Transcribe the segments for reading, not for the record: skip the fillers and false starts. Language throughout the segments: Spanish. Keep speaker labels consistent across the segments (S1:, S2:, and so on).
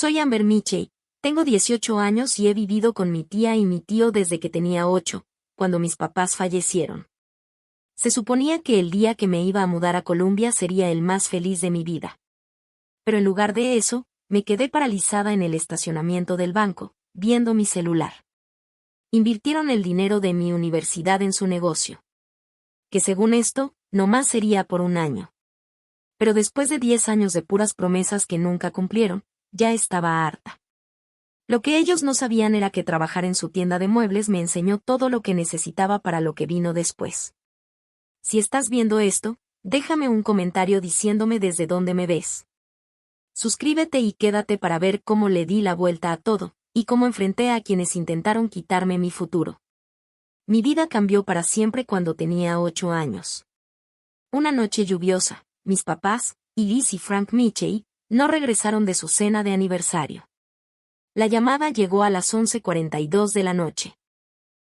S1: Soy Amber Mitchell, tengo 18 años y he vivido con mi tía y mi tío desde que tenía 8, cuando mis papás fallecieron. Se suponía que el día que me iba a mudar a Colombia sería el más feliz de mi vida. Pero en lugar de eso, me quedé paralizada en el estacionamiento del banco, viendo mi celular. Invirtieron el dinero de mi universidad en su negocio. Que según esto, nomás sería por un año. Pero después de 10 años de puras promesas que nunca cumplieron, ya estaba harta. Lo que ellos no sabían era que trabajar en su tienda de muebles me enseñó todo lo que necesitaba para lo que vino después. Si estás viendo esto, déjame un comentario diciéndome desde dónde me ves. Suscríbete y quédate para ver cómo le di la vuelta a todo, y cómo enfrenté a quienes intentaron quitarme mi futuro. Mi vida cambió para siempre cuando tenía 8 años. Una noche lluviosa, mis papás, Liz y Frank Mitchell, no regresaron de su cena de aniversario. La llamada llegó a las 11:42 de la noche.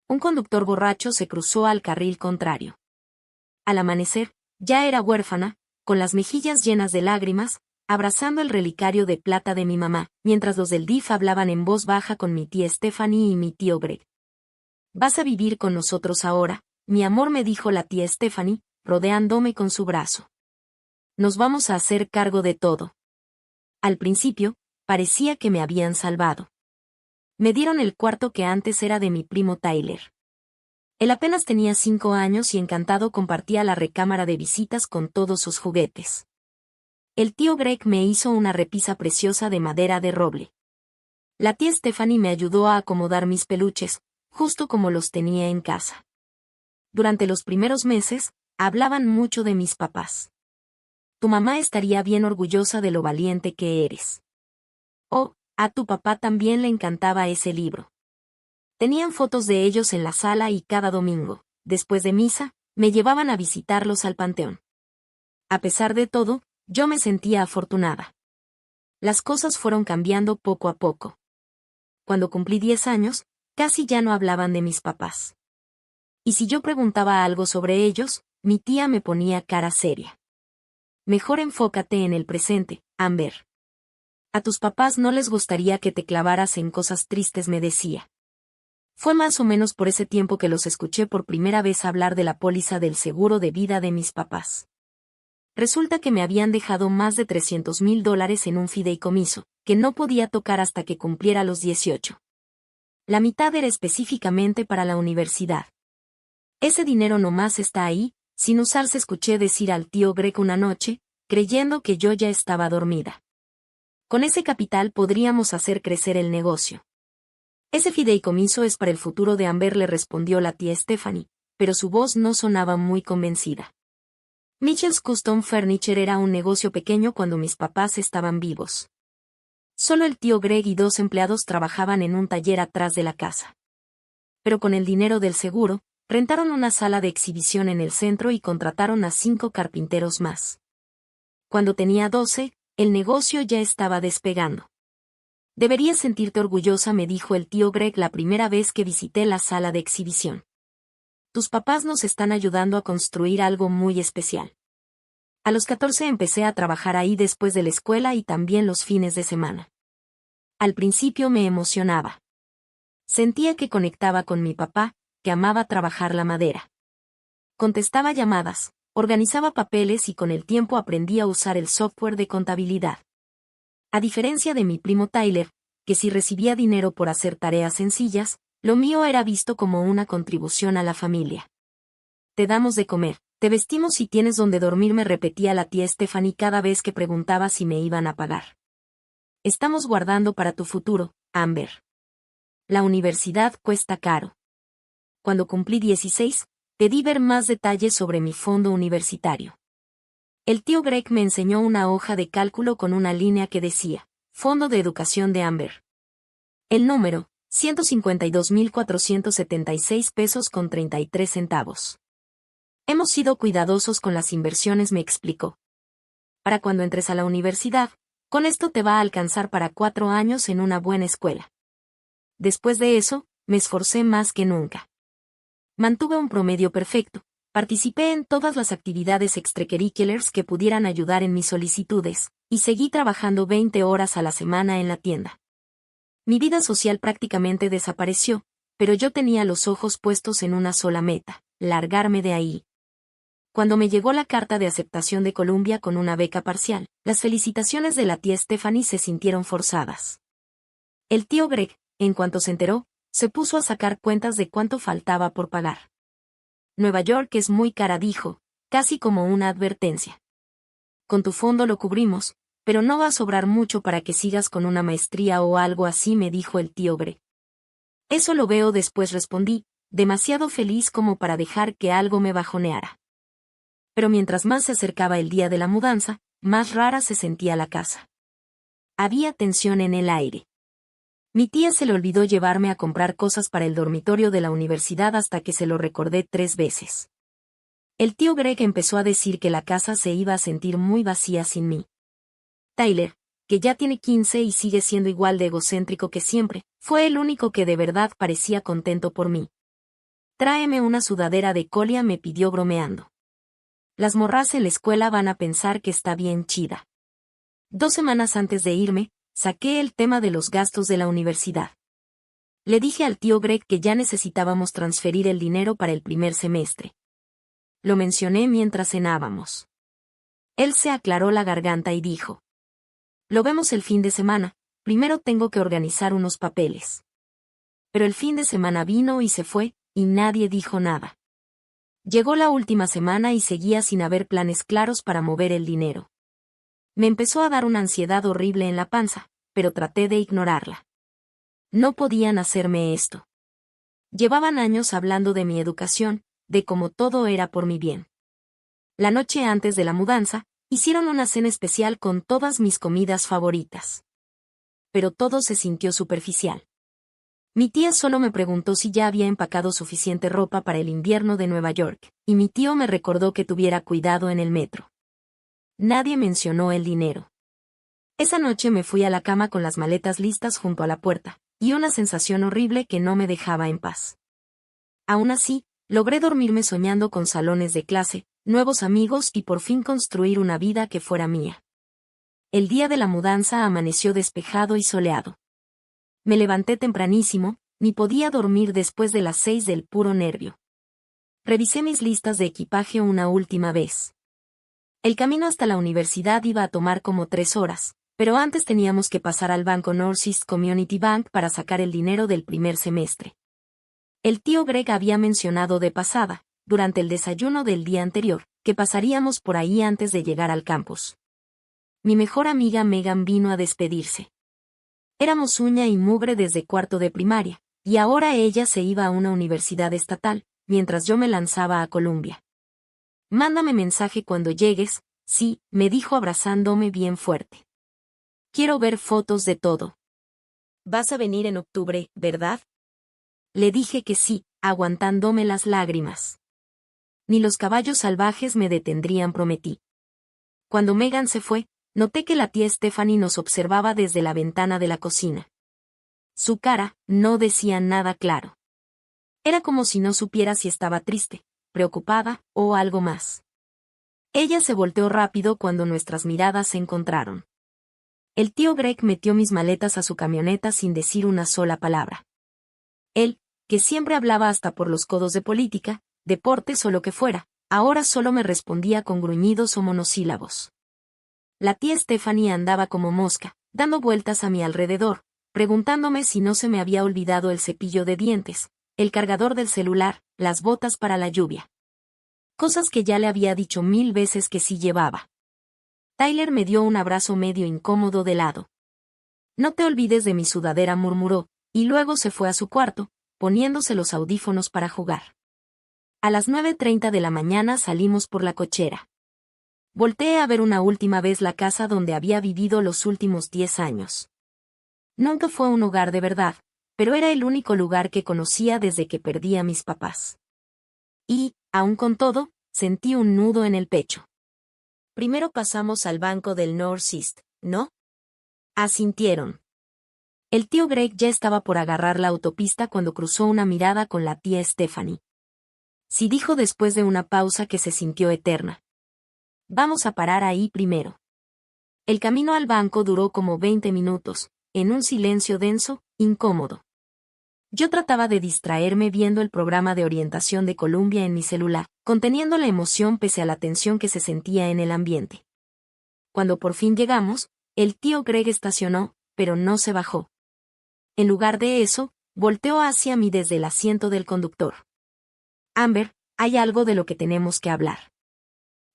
S1: Un conductor borracho se cruzó al carril contrario. Al amanecer, ya era huérfana, con las mejillas llenas de lágrimas, abrazando el relicario de plata de mi mamá, mientras los del DIF hablaban en voz baja con mi tía Stephanie y mi tío Greg. «Vas a vivir con nosotros ahora, mi amor», me dijo la tía Stephanie, rodeándome con su brazo. «Nos vamos a hacer cargo de todo». Al principio, parecía que me habían salvado. Me dieron el cuarto que antes era de mi primo Tyler. Él apenas tenía 5 años y encantado compartía la recámara de visitas con todos sus juguetes. El tío Greg me hizo una repisa preciosa de madera de roble. La tía Stephanie me ayudó a acomodar mis peluches, justo como los tenía en casa. Durante los primeros meses, hablaban mucho de mis papás. «Tu mamá estaría bien orgullosa de lo valiente que eres». «Oh, a tu papá también le encantaba ese libro». Tenían fotos de ellos en la sala y cada domingo, después de misa, me llevaban a visitarlos al panteón. A pesar de todo, yo me sentía afortunada. Las cosas fueron cambiando poco a poco. Cuando cumplí 10 años, casi ya no hablaban de mis papás. Y si yo preguntaba algo sobre ellos, mi tía me ponía cara seria. «Mejor enfócate en el presente, Amber. A tus papás no les gustaría que te clavaras en cosas tristes», me decía. Fue más o menos por ese tiempo que los escuché por primera vez hablar de la póliza del seguro de vida de mis papás. Resulta que me habían dejado más de $300,000 en un fideicomiso, que no podía tocar hasta que cumpliera los 18. La mitad era específicamente para la universidad. «Ese dinero nomás está ahí», sin usarse, escuché decir al tío Greg una noche, creyendo que yo ya estaba dormida. «Con ese capital podríamos hacer crecer el negocio». «Ese fideicomiso es para el futuro de Amber», le respondió la tía Stephanie, pero su voz no sonaba muy convencida. Mitchell's Custom Furniture era un negocio pequeño cuando mis papás estaban vivos. Solo el tío Greg y 2 empleados trabajaban en un taller atrás de la casa. Pero con el dinero del seguro, rentaron una sala de exhibición en el centro y contrataron a 5 carpinteros más. Cuando tenía 12, el negocio ya estaba despegando. «Deberías sentirte orgullosa», me dijo el tío Greg la primera vez que visité la sala de exhibición. «Tus papás nos están ayudando a construir algo muy especial». A los 14 empecé a trabajar ahí después de la escuela y también los fines de semana. Al principio me emocionaba. Sentía que conectaba con mi papá, que amaba trabajar la madera. Contestaba llamadas, organizaba papeles y con el tiempo aprendí a usar el software de contabilidad. A diferencia de mi primo Tyler, que si recibía dinero por hacer tareas sencillas, lo mío era visto como una contribución a la familia. «Te damos de comer, te vestimos y tienes donde dormir», me repetía la tía Stephanie cada vez que preguntaba si me iban a pagar. «Estamos guardando para tu futuro, Amber. La universidad cuesta caro». Cuando cumplí 16, pedí ver más detalles sobre mi fondo universitario. El tío Greg me enseñó una hoja de cálculo con una línea que decía, «Fondo de Educación de Amber». El número, $152,476.33. «Hemos sido cuidadosos con las inversiones», me explicó. «Para cuando entres a la universidad, con esto te va a alcanzar para 4 años en una buena escuela». Después de eso, me esforcé más que nunca. Mantuve un promedio perfecto, Participé en todas las actividades extracurriculars que pudieran ayudar en mis solicitudes, y seguí trabajando 20 horas a la semana en la tienda. Mi vida social prácticamente desapareció, pero yo tenía los ojos puestos en una sola meta: largarme de ahí. Cuando me llegó la carta de aceptación de Columbia con una beca parcial, las felicitaciones de la tía Stephanie se sintieron forzadas. El tío Greg, en cuanto se enteró, se puso a sacar cuentas de cuánto faltaba por pagar. Nueva York es muy cara, dijo, casi como una advertencia. Con tu fondo lo cubrimos, pero no va a sobrar mucho para que sigas con una maestría o algo así, me dijo el tío Greg. Eso lo veo después, respondí, demasiado feliz como para dejar que algo me bajoneara. Pero mientras más se acercaba el día de la mudanza, más rara se sentía la casa. Había tensión en el aire. Mi tía se le olvidó llevarme a comprar cosas para el dormitorio de la universidad hasta que se lo recordé 3 veces. El tío Greg empezó a decir que la casa se iba a sentir muy vacía sin mí. Tyler, que ya tiene 15 y sigue siendo igual de egocéntrico que siempre, fue el único que de verdad parecía contento por mí. Tráeme una sudadera de colia, me pidió bromeando. Las morras en la escuela van a pensar que está bien chida. 2 semanas antes de irme, saqué el tema de los gastos de la universidad. Le dije al tío Greg que ya necesitábamos transferir el dinero para el primer semestre. Lo mencioné mientras cenábamos. Él se aclaró la garganta y dijo: lo vemos el fin de semana, primero tengo que organizar unos papeles. Pero el fin de semana vino y se fue, y nadie dijo nada. Llegó la última semana y seguía sin haber planes claros para mover el dinero. Me empezó a dar una ansiedad horrible en la panza, pero traté de ignorarla. No podían hacerme esto. Llevaban años hablando de mi educación, de cómo todo era por mi bien. La noche antes de la mudanza, hicieron una cena especial con todas mis comidas favoritas. Pero todo se sintió superficial. Mi tía solo me preguntó si ya había empacado suficiente ropa para el invierno de Nueva York, y mi tío me recordó que tuviera cuidado en el metro. Nadie mencionó el dinero. Esa noche me fui a la cama con las maletas listas junto a la puerta, y una sensación horrible que no me dejaba en paz. Aún así, logré dormirme soñando con salones de clase, nuevos amigos y por fin construir una vida que fuera mía. El día de la mudanza amaneció despejado y soleado. Me levanté tempranísimo, ni podía dormir después de las 6 del puro nervio. Revisé mis listas de equipaje una última vez. El camino hasta la universidad iba a tomar como 3 horas, pero antes teníamos que pasar al banco Northeast Community Bank para sacar el dinero del primer semestre. El tío Greg había mencionado de pasada, durante el desayuno del día anterior, que pasaríamos por ahí antes de llegar al campus. Mi mejor amiga Megan vino a despedirse. Éramos uña y mugre desde cuarto de primaria, y ahora ella se iba a una universidad estatal, mientras yo me lanzaba a Columbia. Mándame mensaje cuando llegues, sí, me dijo abrazándome bien fuerte. Quiero ver fotos de todo. Vas a venir en octubre, ¿verdad? Le dije que sí, aguantándome las lágrimas. Ni los caballos salvajes me detendrían, prometí. Cuando Megan se fue, noté que la tía Stephanie nos observaba desde la ventana de la cocina. Su cara no decía nada claro. Era como si no supiera si estaba triste, preocupada o algo más. Ella se volteó rápido cuando nuestras miradas se encontraron. El tío Greg metió mis maletas a su camioneta sin decir una sola palabra. Él, que siempre hablaba hasta por los codos de política, deportes o lo que fuera, ahora solo me respondía con gruñidos o monosílabos. La tía Stephanie andaba como mosca, dando vueltas a mi alrededor, preguntándome si no se me había olvidado el cepillo de dientes, el cargador del celular, las botas para la lluvia. Cosas que ya le había dicho 1000 veces que sí llevaba. Tyler me dio un abrazo medio incómodo de lado. No te olvides de mi sudadera, murmuró, y luego se fue a su cuarto, poniéndose los audífonos para jugar. A las 9:30 de la mañana salimos por la cochera. Volteé a ver una última vez la casa donde había vivido los últimos 10 años. Nunca fue un hogar de verdad, pero era el único lugar que conocía desde que perdí a mis papás. Y, aun con todo, sentí un nudo en el pecho. Primero pasamos al banco del Northeast, ¿no? Asintieron. El tío Greg ya estaba por agarrar la autopista cuando cruzó una mirada con la tía Stephanie. Sí, dijo después de una pausa que se sintió eterna. Vamos a parar ahí primero. El camino al banco duró como 20 minutos, en un silencio denso, incómodo. Yo trataba de distraerme viendo el programa de orientación de Columbia en mi celular, conteniendo la emoción pese a la tensión que se sentía en el ambiente. Cuando por fin llegamos, el tío Greg estacionó, pero no se bajó. En lugar de eso, volteó hacia mí desde el asiento del conductor. Amber, hay algo de lo que tenemos que hablar.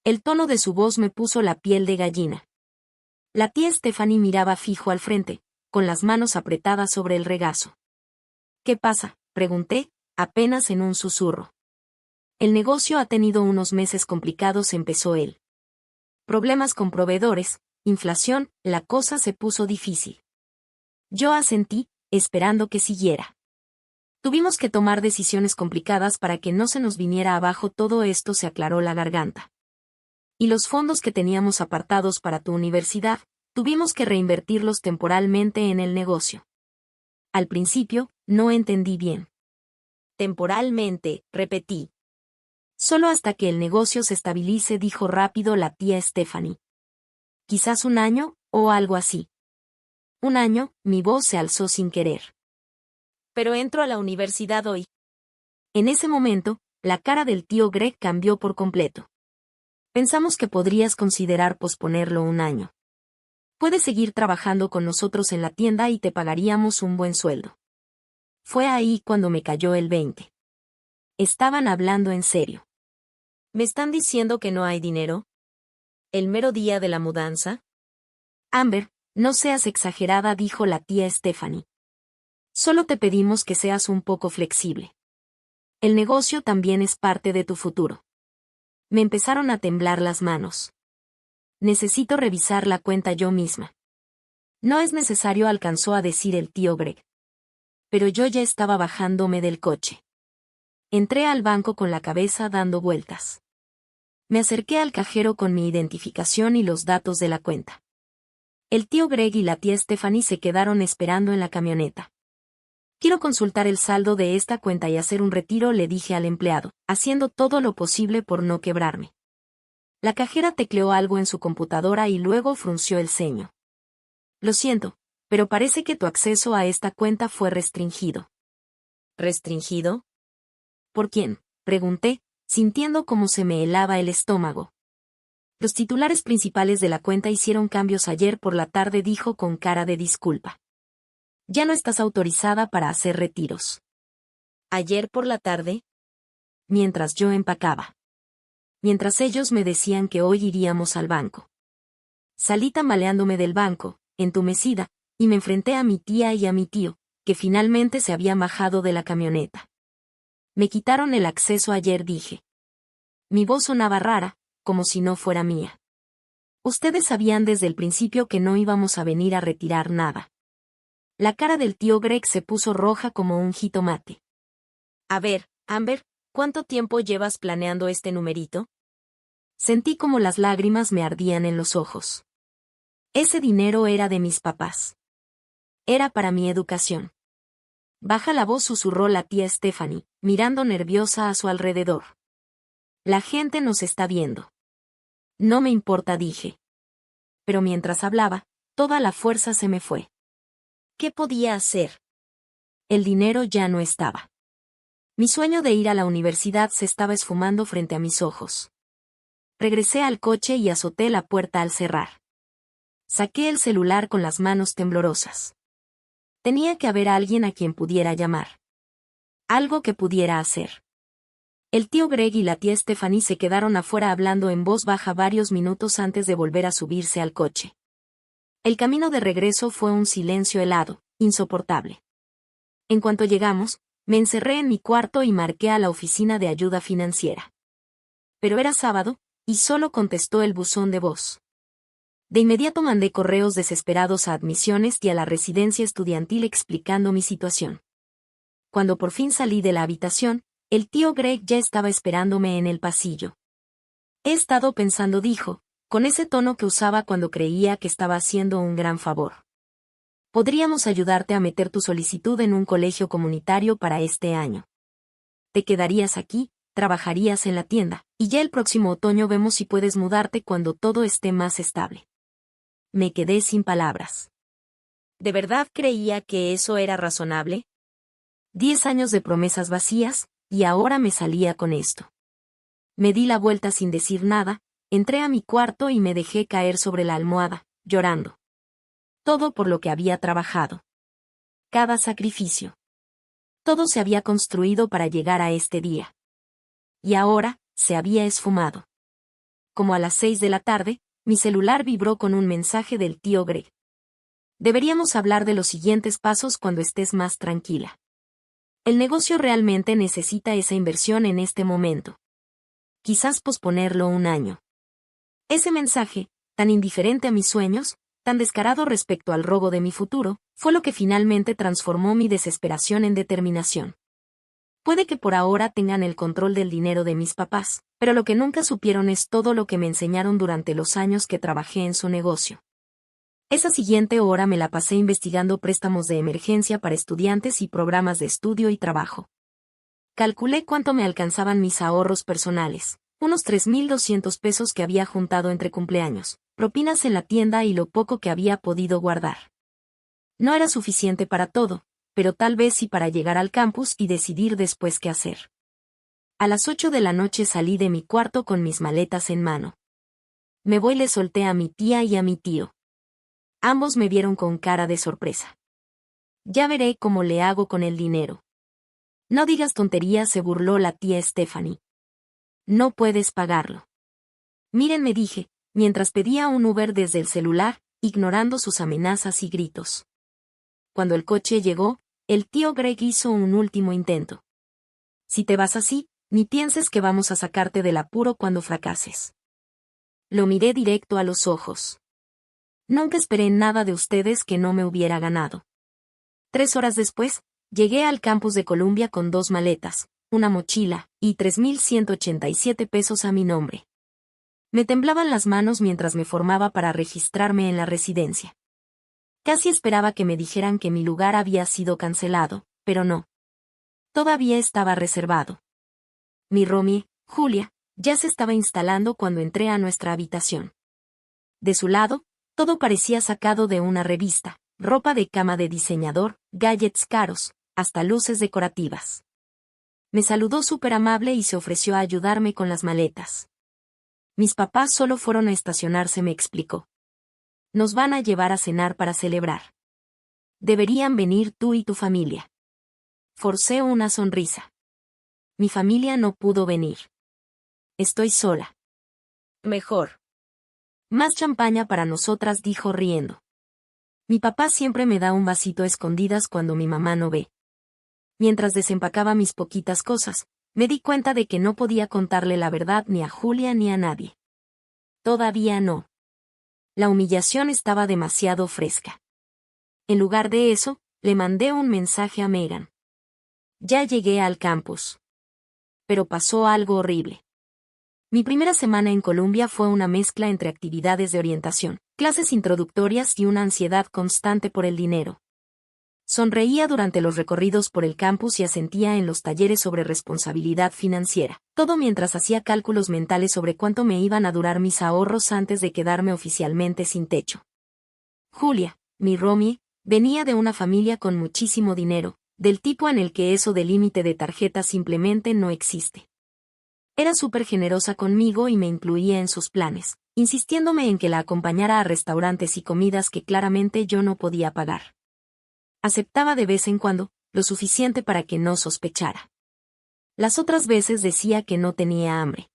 S1: El tono de su voz me puso la piel de gallina. La tía Stephanie miraba fijo al frente, con las manos apretadas sobre el regazo. ¿Qué pasa?, pregunté, apenas en un susurro. El negocio ha tenido unos meses complicados, empezó él. Problemas con proveedores, inflación, la cosa se puso difícil. Yo asentí, esperando que siguiera. Tuvimos que tomar decisiones complicadas para que no se nos viniera abajo todo esto, se aclaró la garganta. Y los fondos que teníamos apartados para tu universidad, tuvimos que reinvertirlos temporalmente en el negocio. Al principio, no entendí bien. Temporalmente, repetí. Solo hasta que el negocio se estabilice, dijo rápido la tía Stephanie. Quizás un año, o algo así. Un año, mi voz se alzó sin querer. Pero entro a la universidad hoy. En ese momento, la cara del tío Greg cambió por completo. Pensamos que podrías considerar posponerlo un año. Puedes seguir trabajando con nosotros en la tienda y te pagaríamos un buen sueldo. Fue ahí cuando me cayó el 20. Estaban hablando en serio. ¿Me están diciendo que no hay dinero? ¿El mero día de la mudanza? Amber, no seas exagerada, dijo la tía Stephanie. Solo te pedimos que seas un poco flexible. El negocio también es parte de tu futuro. Me empezaron a temblar las manos. Necesito revisar la cuenta yo misma. No es necesario, alcanzó a decir el tío Greg. Pero yo ya estaba bajándome del coche. Entré al banco con la cabeza dando vueltas. Me acerqué al cajero con mi identificación y los datos de la cuenta. El tío Greg y la tía Stephanie se quedaron esperando en la camioneta. Quiero consultar el saldo de esta cuenta y hacer un retiro, le dije al empleado, haciendo todo lo posible por no quebrarme. La cajera tecleó algo en su computadora y luego frunció el ceño. Lo siento, pero parece que tu acceso a esta cuenta fue restringido. ¿Restringido? ¿Por quién?, pregunté, sintiendo cómo se me helaba el estómago. Los titulares principales de la cuenta hicieron cambios ayer por la tarde, dijo con cara de disculpa. Ya no estás autorizada para hacer retiros. ¿Ayer por la tarde? Mientras yo empacaba. Mientras ellos me decían que hoy iríamos al banco. Salí tambaleándome del banco, entumecida, y me enfrenté a mi tía y a mi tío, que finalmente se habían bajado de la camioneta. Me quitaron el acceso ayer, dije. Mi voz sonaba rara, como si no fuera mía. Ustedes sabían desde el principio que no íbamos a venir a retirar nada. La cara del tío Greg se puso roja como un jitomate. A ver, Amber, ¿cuánto tiempo llevas planeando este numerito? Sentí como las lágrimas me ardían en los ojos. Ese dinero era de mis papás. Era para mi educación. Baja la voz, susurró la tía Stephanie, mirando nerviosa a su alrededor. La gente nos está viendo. No me importa, dije. Pero mientras hablaba, toda la fuerza se me fue. ¿Qué podía hacer? El dinero ya no estaba. Mi sueño de ir a la universidad se estaba esfumando frente a mis ojos. Regresé al coche y azoté la puerta al cerrar. Saqué el celular con las manos temblorosas. Tenía que haber alguien a quien pudiera llamar. Algo que pudiera hacer. El tío Greg y la tía Stephanie se quedaron afuera hablando en voz baja varios minutos antes de volver a subirse al coche. El camino de regreso fue un silencio helado, insoportable. En cuanto llegamos, me encerré en mi cuarto y marqué a la oficina de ayuda financiera. Pero era sábado, y solo contestó el buzón de voz. De inmediato mandé correos desesperados a admisiones y a la residencia estudiantil explicando mi situación. Cuando por fin salí de la habitación, el tío Greg ya estaba esperándome en el pasillo. He estado pensando, dijo, con ese tono que usaba cuando creía que estaba haciendo un gran favor. Podríamos ayudarte a meter tu solicitud en un colegio comunitario para este año. ¿Te quedarías aquí, trabajarías en la tienda, y ya el próximo otoño vemos si puedes mudarte cuando todo esté más estable. Me quedé sin palabras. ¿De verdad creía que eso era razonable? 10 años de promesas vacías, y ahora me salía con esto. Me di la vuelta sin decir nada, entré a mi cuarto y me dejé caer sobre la almohada, llorando. Todo por lo que había trabajado. Cada sacrificio. Todo se había construido para llegar a este día. Y ahora, se había esfumado. Como a las 6 de la tarde, mi celular vibró con un mensaje del tío Greg. Deberíamos hablar de los siguientes pasos cuando estés más tranquila. El negocio realmente necesita esa inversión en este momento. Quizás posponerlo un año. Ese mensaje, tan indiferente a mis sueños, tan descarado respecto al robo de mi futuro, fue lo que finalmente transformó mi desesperación en determinación. Puede que por ahora tengan el control del dinero de mis papás, pero lo que nunca supieron es todo lo que me enseñaron durante los años que trabajé en su negocio. Esa siguiente hora me la pasé investigando préstamos de emergencia para estudiantes y programas de estudio y trabajo. Calculé cuánto me alcanzaban mis ahorros personales, unos 3,200 pesos que había juntado entre cumpleaños, propinas en la tienda y lo poco que había podido guardar. No era suficiente para todo, pero tal vez sí para llegar al campus y decidir después qué hacer. A las 8 de la noche salí de mi cuarto con mis maletas en mano. Me voy, le solté a mi tía y a mi tío. Ambos me vieron con cara de sorpresa. Ya veré cómo le hago con el dinero. No digas tonterías, se burló la tía Stephanie. No puedes pagarlo. Miren, me dije, mientras pedía un Uber desde el celular, ignorando sus amenazas y gritos. Cuando el coche llegó, el tío Greg hizo un último intento. Si te vas así, ni pienses que vamos a sacarte del apuro cuando fracases. Lo miré directo a los ojos. Nunca esperé nada de ustedes que no me hubiera ganado. 3 horas después, llegué al campus de Columbia con 2 maletas, una mochila, y 3,187 pesos a mi nombre. Me temblaban las manos mientras me formaba para registrarme en la residencia. Casi esperaba que me dijeran que mi lugar había sido cancelado, pero no. Todavía estaba reservado. Mi roomie, Julia, ya se estaba instalando cuando entré a nuestra habitación. De su lado, todo parecía sacado de una revista, ropa de cama de diseñador, gadgets caros, hasta luces decorativas. Me saludó súper amable y se ofreció a ayudarme con las maletas. Mis papás solo fueron a estacionarse, me explicó. Nos van a llevar a cenar para celebrar. Deberían venir tú y tu familia. Forcé una sonrisa. Mi familia no pudo venir. Estoy sola. Mejor. Más champaña para nosotras, dijo riendo. Mi papá siempre me da un vasito a escondidas cuando mi mamá no ve. Mientras desempacaba mis poquitas cosas, me di cuenta de que no podía contarle la verdad ni a Julia ni a nadie. Todavía no. La humillación estaba demasiado fresca. En lugar de eso, le mandé un mensaje a Megan. Ya llegué al campus. Pero pasó algo horrible. Mi primera semana en Columbia fue una mezcla entre actividades de orientación, clases introductorias y una ansiedad constante por el dinero. Sonreía durante los recorridos por el campus y asentía en los talleres sobre responsabilidad financiera, todo mientras hacía cálculos mentales sobre cuánto me iban a durar mis ahorros antes de quedarme oficialmente sin techo. Julia, mi roomie, venía de una familia con muchísimo dinero, del tipo en el que eso de límite de tarjeta simplemente no existe. Era súper generosa conmigo y me incluía en sus planes, insistiéndome en que la acompañara a restaurantes y comidas que claramente yo no podía pagar. Aceptaba de vez en cuando, lo suficiente para que no sospechara. Las otras veces decía que no tenía hambre.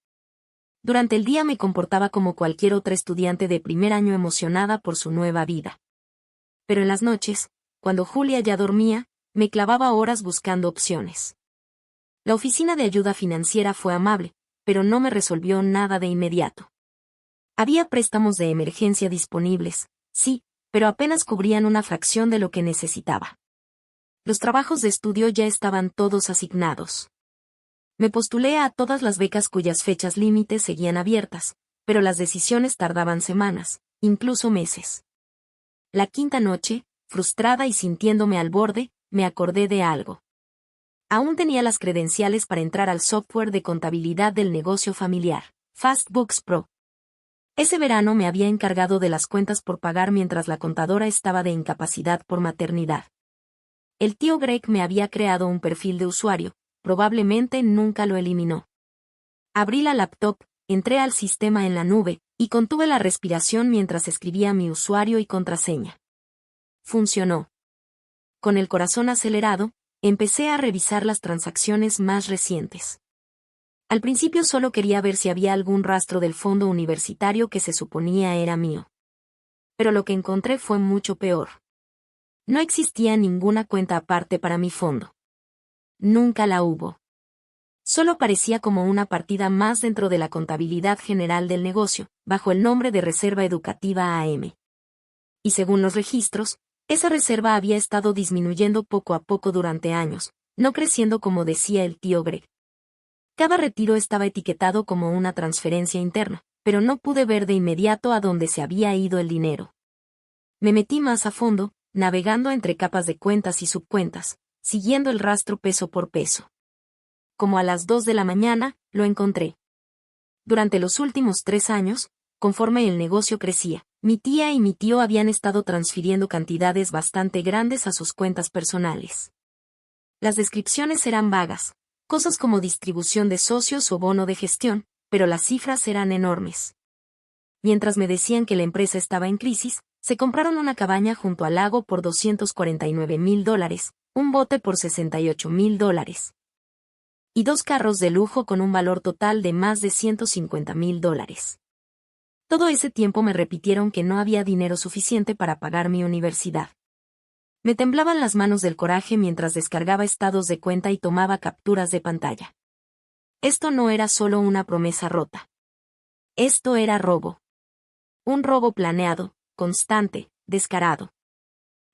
S1: Durante el día me comportaba como cualquier otra estudiante de primer año emocionada por su nueva vida. Pero en las noches, cuando Julia ya dormía, me clavaba horas buscando opciones. La oficina de ayuda financiera fue amable, pero no me resolvió nada de inmediato. Había préstamos de emergencia disponibles, sí, pero apenas cubrían una fracción de lo que necesitaba. Los trabajos de estudio ya estaban todos asignados. Me postulé a todas las becas cuyas fechas límites seguían abiertas, pero las decisiones tardaban semanas, incluso meses. La quinta noche, frustrada y sintiéndome al borde, me acordé de algo. Aún tenía las credenciales para entrar al software de contabilidad del negocio familiar, FastBooks Pro. Ese verano me había encargado de las cuentas por pagar mientras la contadora estaba de incapacidad por maternidad. El tío Greg me había creado un perfil de usuario, probablemente nunca lo eliminó. Abrí la laptop, entré al sistema en la nube, y contuve la respiración mientras escribía mi usuario y contraseña. Funcionó. Con el corazón acelerado, empecé a revisar las transacciones más recientes. Al principio solo quería ver si había algún rastro del fondo universitario que se suponía era mío. Pero lo que encontré fue mucho peor. No existía ninguna cuenta aparte para mi fondo. Nunca la hubo. Solo parecía como una partida más dentro de la contabilidad general del negocio, bajo el nombre de Reserva Educativa AM. Y según los registros, esa reserva había estado disminuyendo poco a poco durante años, no creciendo como decía el tío Greg. Cada retiro estaba etiquetado como una transferencia interna, pero no pude ver de inmediato a dónde se había ido el dinero. Me metí más a fondo, navegando entre capas de cuentas y subcuentas, siguiendo el rastro peso por peso. Como a las 2 de la mañana, lo encontré. Durante los últimos 3 años, conforme el negocio crecía, mi tía y mi tío habían estado transfiriendo cantidades bastante grandes a sus cuentas personales. Las descripciones eran vagas, cosas como distribución de socios o bono de gestión, pero las cifras eran enormes. Mientras me decían que la empresa estaba en crisis, se compraron una cabaña junto al lago por $249,000, un bote por $68,000. Y 2 carros de lujo con un valor total de más de $150,000. Todo ese tiempo me repitieron que no había dinero suficiente para pagar mi universidad. Me temblaban las manos del coraje mientras descargaba estados de cuenta y tomaba capturas de pantalla. Esto no era solo una promesa rota. Esto era robo. Un robo planeado, constante, descarado.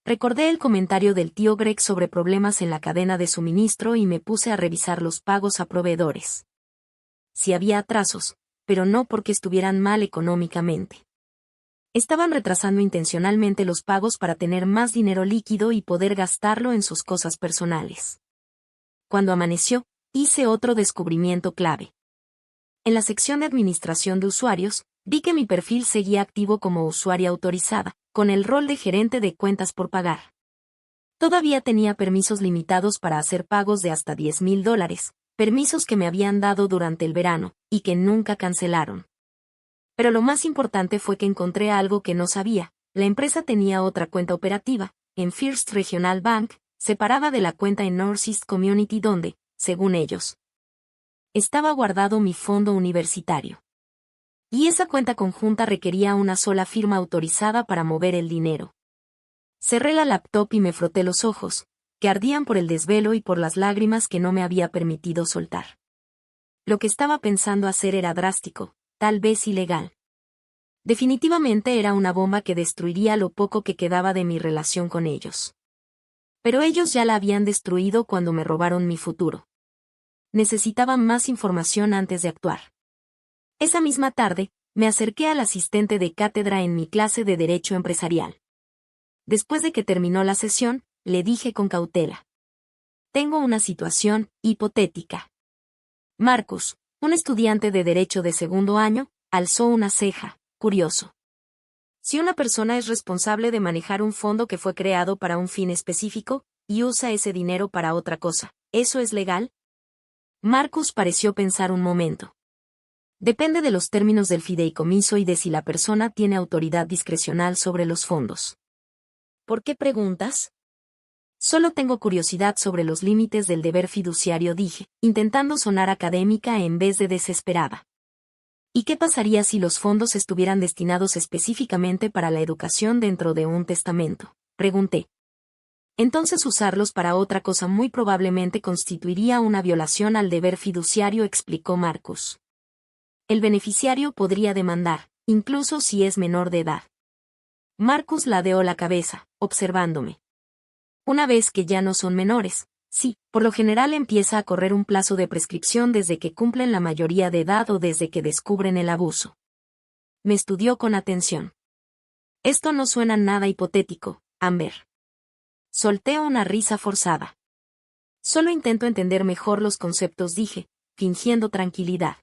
S1: Recordé el comentario del tío Greg sobre problemas en la cadena de suministro y me puse a revisar los pagos a proveedores. Sí había atrasos, pero no porque estuvieran mal económicamente. Estaban retrasando intencionalmente los pagos para tener más dinero líquido y poder gastarlo en sus cosas personales. Cuando amaneció, hice otro descubrimiento clave. En la sección de administración de usuarios, vi que mi perfil seguía activo como usuaria autorizada, con el rol de gerente de cuentas por pagar. Todavía tenía permisos limitados para hacer pagos de hasta $10,000, permisos que me habían dado durante el verano, y que nunca cancelaron. Pero lo más importante fue que encontré algo que no sabía. La empresa tenía otra cuenta operativa, en First Regional Bank, separada de la cuenta en Northeast Community donde, según ellos, estaba guardado mi fondo universitario. Y esa cuenta conjunta requería una sola firma autorizada para mover el dinero. Cerré la laptop y me froté los ojos, que ardían por el desvelo y por las lágrimas que no me había permitido soltar. Lo que estaba pensando hacer era drástico, tal vez ilegal. Definitivamente era una bomba que destruiría lo poco que quedaba de mi relación con ellos. Pero ellos ya la habían destruido cuando me robaron mi futuro. Necesitaba más información antes de actuar. Esa misma tarde, me acerqué al asistente de cátedra en mi clase de Derecho Empresarial. Después de que terminó la sesión, le dije con cautela. Tengo una situación hipotética. Marcus, un estudiante de Derecho de segundo año, alzó una ceja, curioso. Si una persona es responsable de manejar un fondo que fue creado para un fin específico, y usa ese dinero para otra cosa, ¿eso es legal? Marcus pareció pensar un momento. Depende de los términos del fideicomiso y de si la persona tiene autoridad discrecional sobre los fondos. ¿Por qué preguntas? Solo tengo curiosidad sobre los límites del deber fiduciario, dije, intentando sonar académica en vez de desesperada. ¿Y qué pasaría si los fondos estuvieran destinados específicamente para la educación dentro de un testamento? Pregunté. Entonces usarlos para otra cosa muy probablemente constituiría una violación al deber fiduciario, explicó Marcus. El beneficiario podría demandar, incluso si es menor de edad. Marcus ladeó la cabeza, observándome. Una vez que ya no son menores, sí, por lo general empieza a correr un plazo de prescripción desde que cumplen la mayoría de edad o desde que descubren el abuso. Me estudió con atención. Esto no suena nada hipotético, Amber. Solté una risa forzada. Solo intento entender mejor los conceptos, dije, fingiendo tranquilidad.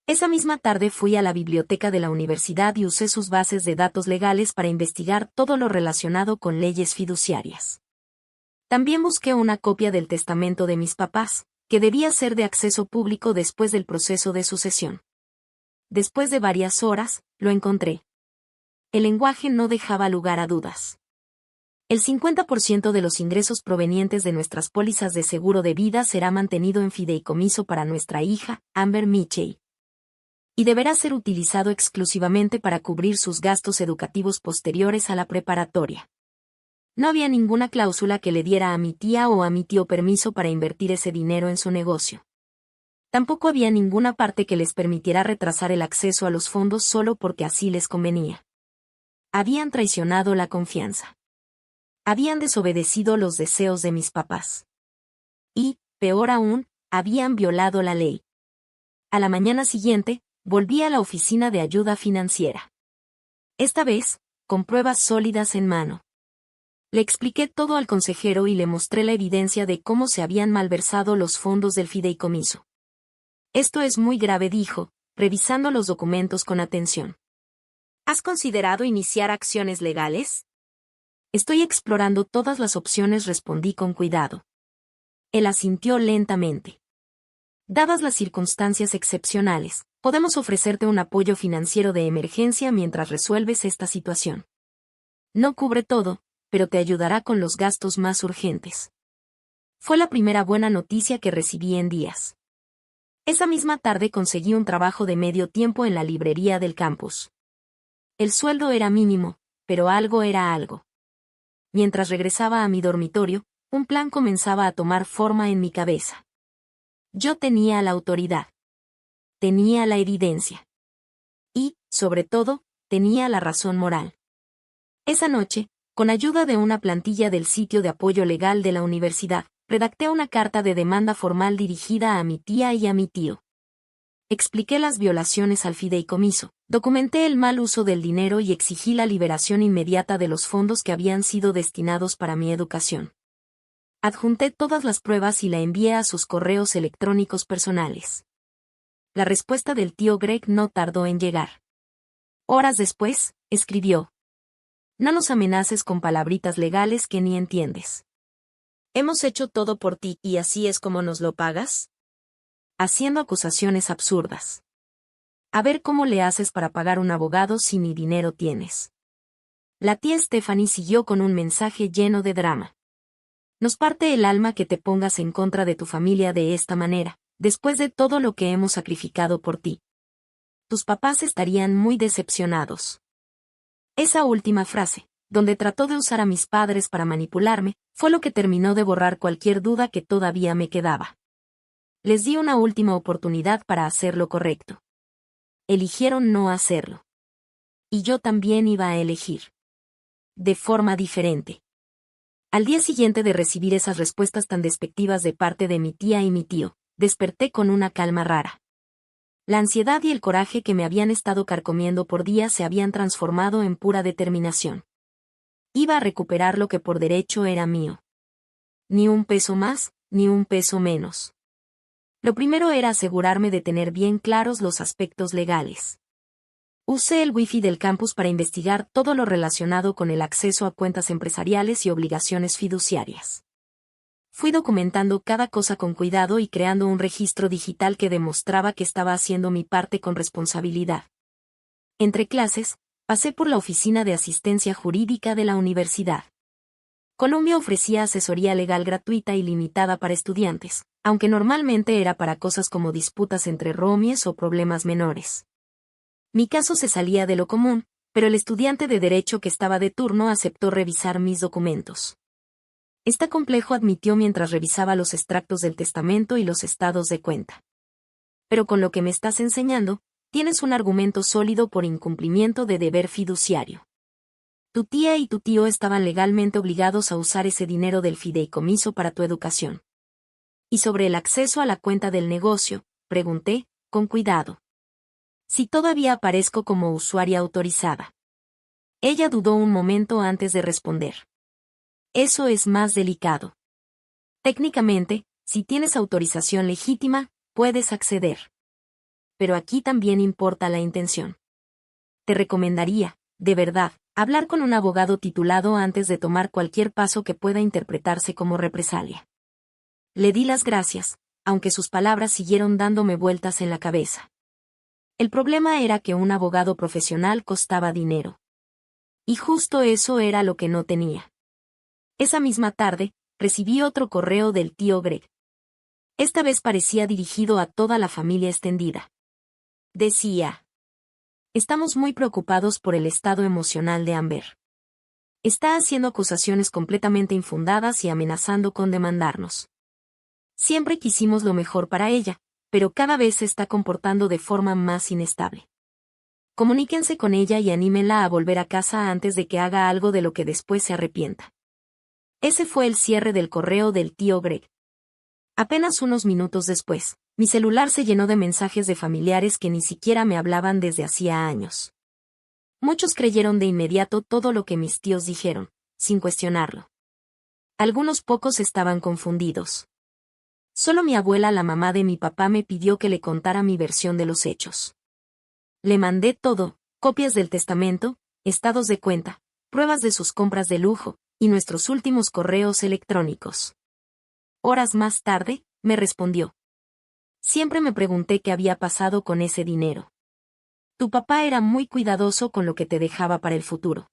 S1: Esa misma tarde fui a la biblioteca de la universidad y usé sus bases de datos legales para investigar todo lo relacionado con leyes fiduciarias. También busqué una copia del testamento de mis papás, que debía ser de acceso público después del proceso de sucesión. Después de varias horas, lo encontré. El lenguaje no dejaba lugar a dudas. El 50% de los ingresos provenientes de nuestras pólizas de seguro de vida será mantenido en fideicomiso para nuestra hija, Amber Mitchell. Y deberá ser utilizado exclusivamente para cubrir sus gastos educativos posteriores a la preparatoria. No había ninguna cláusula que le diera a mi tía o a mi tío permiso para invertir ese dinero en su negocio. Tampoco había ninguna parte que les permitiera retrasar el acceso a los fondos solo porque así les convenía. Habían traicionado la confianza. Habían desobedecido los deseos de mis papás. Y, peor aún, habían violado la ley. A la mañana siguiente, volví a la oficina de ayuda financiera. Esta vez, con pruebas sólidas en mano. Le expliqué todo al consejero y le mostré la evidencia de cómo se habían malversado los fondos del fideicomiso. Esto es muy grave, dijo, revisando los documentos con atención. ¿Has considerado iniciar acciones legales? Estoy explorando todas las opciones, respondí con cuidado. Él asintió lentamente. Dadas las circunstancias excepcionales, podemos ofrecerte un apoyo financiero de emergencia mientras resuelves esta situación. No cubre todo, pero te ayudará con los gastos más urgentes. Fue la primera buena noticia que recibí en días. Esa misma tarde conseguí un trabajo de medio tiempo en la librería del campus. El sueldo era mínimo, pero algo era algo. Mientras regresaba a mi dormitorio, un plan comenzaba a tomar forma en mi cabeza. Yo tenía la autoridad. Tenía la evidencia. Y, sobre todo, tenía la razón moral. Esa noche, con ayuda de una plantilla del sitio de apoyo legal de la universidad, redacté una carta de demanda formal dirigida a mi tía y a mi tío. Expliqué las violaciones al fideicomiso, documenté el mal uso del dinero y exigí la liberación inmediata de los fondos que habían sido destinados para mi educación. Adjunté todas las pruebas y la envié a sus correos electrónicos personales. La respuesta del tío Greg no tardó en llegar. Horas después, escribió: No nos amenaces con palabritas legales que ni entiendes. Hemos hecho todo por ti, ¿y así es como nos lo pagas? Haciendo acusaciones absurdas. A ver cómo le haces para pagar un abogado si ni dinero tienes. La tía Stephanie siguió con un mensaje lleno de drama. Nos parte el alma que te pongas en contra de tu familia de esta manera, después de todo lo que hemos sacrificado por ti. Tus papás estarían muy decepcionados. Esa última frase, donde trató de usar a mis padres para manipularme, fue lo que terminó de borrar cualquier duda que todavía me quedaba. Les di una última oportunidad para hacer lo correcto. Eligieron no hacerlo. Y yo también iba a elegir. De forma diferente. Al día siguiente de recibir esas respuestas tan despectivas de parte de mi tía y mi tío, desperté con una calma rara. La ansiedad y el coraje que me habían estado carcomiendo por días se habían transformado en pura determinación. Iba a recuperar lo que por derecho era mío. Ni un peso más, ni un peso menos. Lo primero era asegurarme de tener bien claros los aspectos legales. Usé el wifi del campus para investigar todo lo relacionado con el acceso a cuentas empresariales y obligaciones fiduciarias. Fui documentando cada cosa con cuidado y creando un registro digital que demostraba que estaba haciendo mi parte con responsabilidad. Entre clases, pasé por la oficina de asistencia jurídica de la universidad. Columbia ofrecía asesoría legal gratuita y limitada para estudiantes, aunque normalmente era para cosas como disputas entre roomies o problemas menores. Mi caso se salía de lo común, pero el estudiante de derecho que estaba de turno aceptó revisar mis documentos. Está complejo, admitió mientras revisaba los extractos del testamento y los estados de cuenta. Pero con lo que me estás enseñando, tienes un argumento sólido por incumplimiento de deber fiduciario. Tu tía y tu tío estaban legalmente obligados a usar ese dinero del fideicomiso para tu educación. ¿Y sobre el acceso a la cuenta del negocio?, pregunté, con cuidado. Si todavía aparezco como usuaria autorizada. Ella dudó un momento antes de responder. Eso es más delicado. Técnicamente, si tienes autorización legítima, puedes acceder. Pero aquí también importa la intención. Te recomendaría, de verdad, hablar con un abogado titulado antes de tomar cualquier paso que pueda interpretarse como represalia. Le di las gracias, aunque sus palabras siguieron dándome vueltas en la cabeza. El problema era que un abogado profesional costaba dinero. Y justo eso era lo que no tenía. Esa misma tarde, recibí otro correo del tío Greg. Esta vez parecía dirigido a toda la familia extendida. Decía: estamos muy preocupados por el estado emocional de Amber. Está haciendo acusaciones completamente infundadas y amenazando con demandarnos. Siempre quisimos lo mejor para ella, pero cada vez se está comportando de forma más inestable. Comuníquense con ella y anímenla a volver a casa antes de que haga algo de lo que después se arrepienta. Ese fue el cierre del correo del tío Greg. Apenas unos minutos después, mi celular se llenó de mensajes de familiares que ni siquiera me hablaban desde hacía años. Muchos creyeron de inmediato todo lo que mis tíos dijeron, sin cuestionarlo. Algunos pocos estaban confundidos. Solo mi abuela, la mamá de mi papá, me pidió que le contara mi versión de los hechos. Le mandé todo: copias del testamento, estados de cuenta, pruebas de sus compras de lujo, y nuestros últimos correos electrónicos. Horas más tarde, me respondió: siempre me pregunté qué había pasado con ese dinero. Tu papá era muy cuidadoso con lo que te dejaba para el futuro.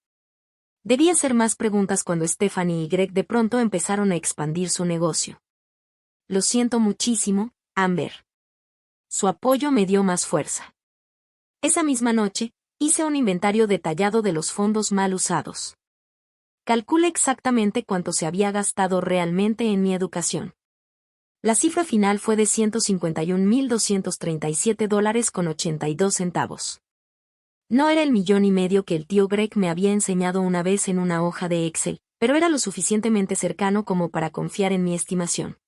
S1: Debí hacer más preguntas cuando Stephanie y Greg de pronto empezaron a expandir su negocio. Lo siento muchísimo, Amber. Su apoyo me dio más fuerza. Esa misma noche, hice un inventario detallado de los fondos mal usados. Calculé exactamente cuánto se había gastado realmente en mi educación. La cifra final fue de $151,237,82. No era el $1,500,000 que el tío Greg me había enseñado una vez en una hoja de Excel, pero era lo suficientemente cercano como para confiar en mi estimación.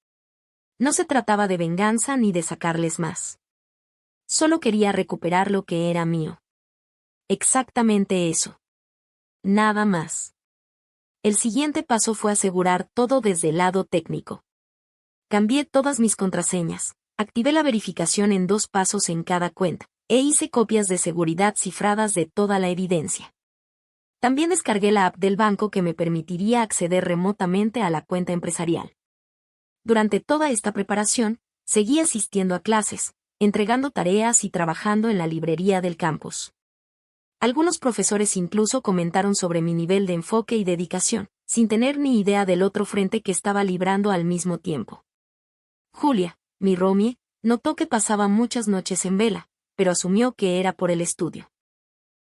S1: No se trataba de venganza ni de sacarles más. Solo quería recuperar lo que era mío. Exactamente eso. Nada más. El siguiente paso fue asegurar todo desde el lado técnico. Cambié todas mis contraseñas, activé la verificación en 2 pasos en cada cuenta, e hice copias de seguridad cifradas de toda la evidencia. También descargué la app del banco que me permitiría acceder remotamente a la cuenta empresarial. Durante toda esta preparación, seguí asistiendo a clases, entregando tareas y trabajando en la librería del campus. Algunos profesores incluso comentaron sobre mi nivel de enfoque y dedicación, sin tener ni idea del otro frente que estaba librando al mismo tiempo. Julia, mi roomie, notó que pasaba muchas noches en vela, pero asumió que era por el estudio.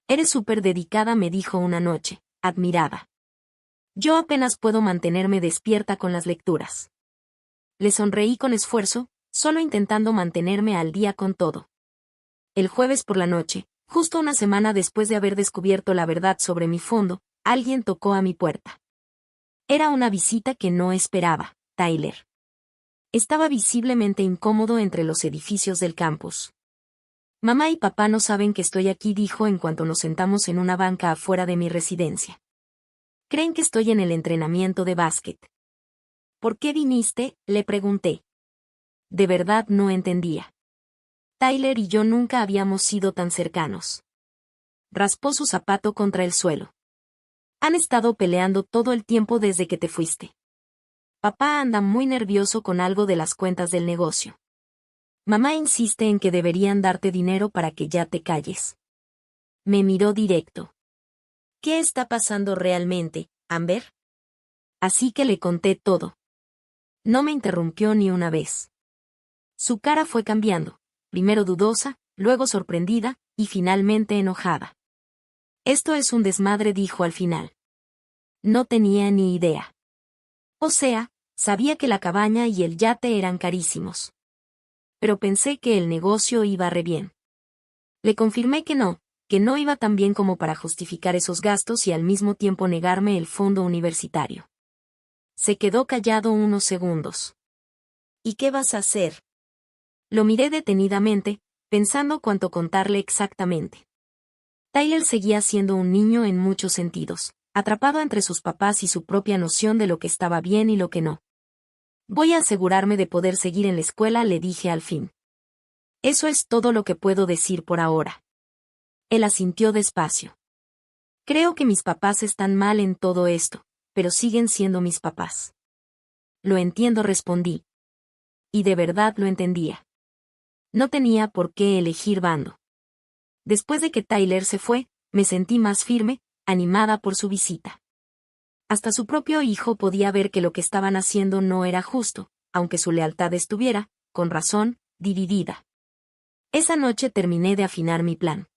S1: Eres súper dedicada, me dijo una noche, admirada. Yo apenas puedo mantenerme despierta con las lecturas. Le sonreí con esfuerzo, solo intentando mantenerme al día con todo. El jueves por la noche, justo una semana después de haber descubierto la verdad sobre mi fondo, alguien tocó a mi puerta. Era una visita que no esperaba, Tyler. Estaba visiblemente incómodo entre los edificios del campus. Mamá y papá no saben que estoy aquí, dijo en cuanto nos sentamos en una banca afuera de mi residencia. Creen que estoy en el entrenamiento de básquet. ¿Por qué viniste?, le pregunté. De verdad no entendía. Tyler y yo nunca habíamos sido tan cercanos. Raspó su zapato contra el suelo. Han estado peleando todo el tiempo desde que te fuiste. Papá anda muy nervioso con algo de las cuentas del negocio. Mamá insiste en que deberían darte dinero para que ya te calles. Me miró directo. ¿Qué está pasando realmente, Amber? Así que le conté todo. No me interrumpió ni una vez. Su cara fue cambiando, primero dudosa, luego sorprendida, y finalmente enojada. Esto es un desmadre, dijo al final. No tenía ni idea. O sea, sabía que la cabaña y el yate eran carísimos. Pero pensé que el negocio iba re bien. Le confirmé que no iba tan bien como para justificar esos gastos y al mismo tiempo negarme el fondo universitario. Se quedó callado unos segundos. ¿Y qué vas a hacer? Lo miré detenidamente, pensando cuánto contarle exactamente. Tyler seguía siendo un niño en muchos sentidos, atrapado entre sus papás y su propia noción de lo que estaba bien y lo que no. Voy a asegurarme de poder seguir en la escuela, le dije al fin. Eso es todo lo que puedo decir por ahora. Él asintió despacio. Creo que mis papás están mal en todo esto, pero siguen siendo mis papás. Lo entiendo, respondí. Y de verdad lo entendía. No tenía por qué elegir bando. Después de que Tyler se fue, me sentí más firme, animada por su visita. Hasta su propio hijo podía ver que lo que estaban haciendo no era justo, aunque su lealtad estuviera, con razón, dividida. Esa noche terminé de afinar mi plan.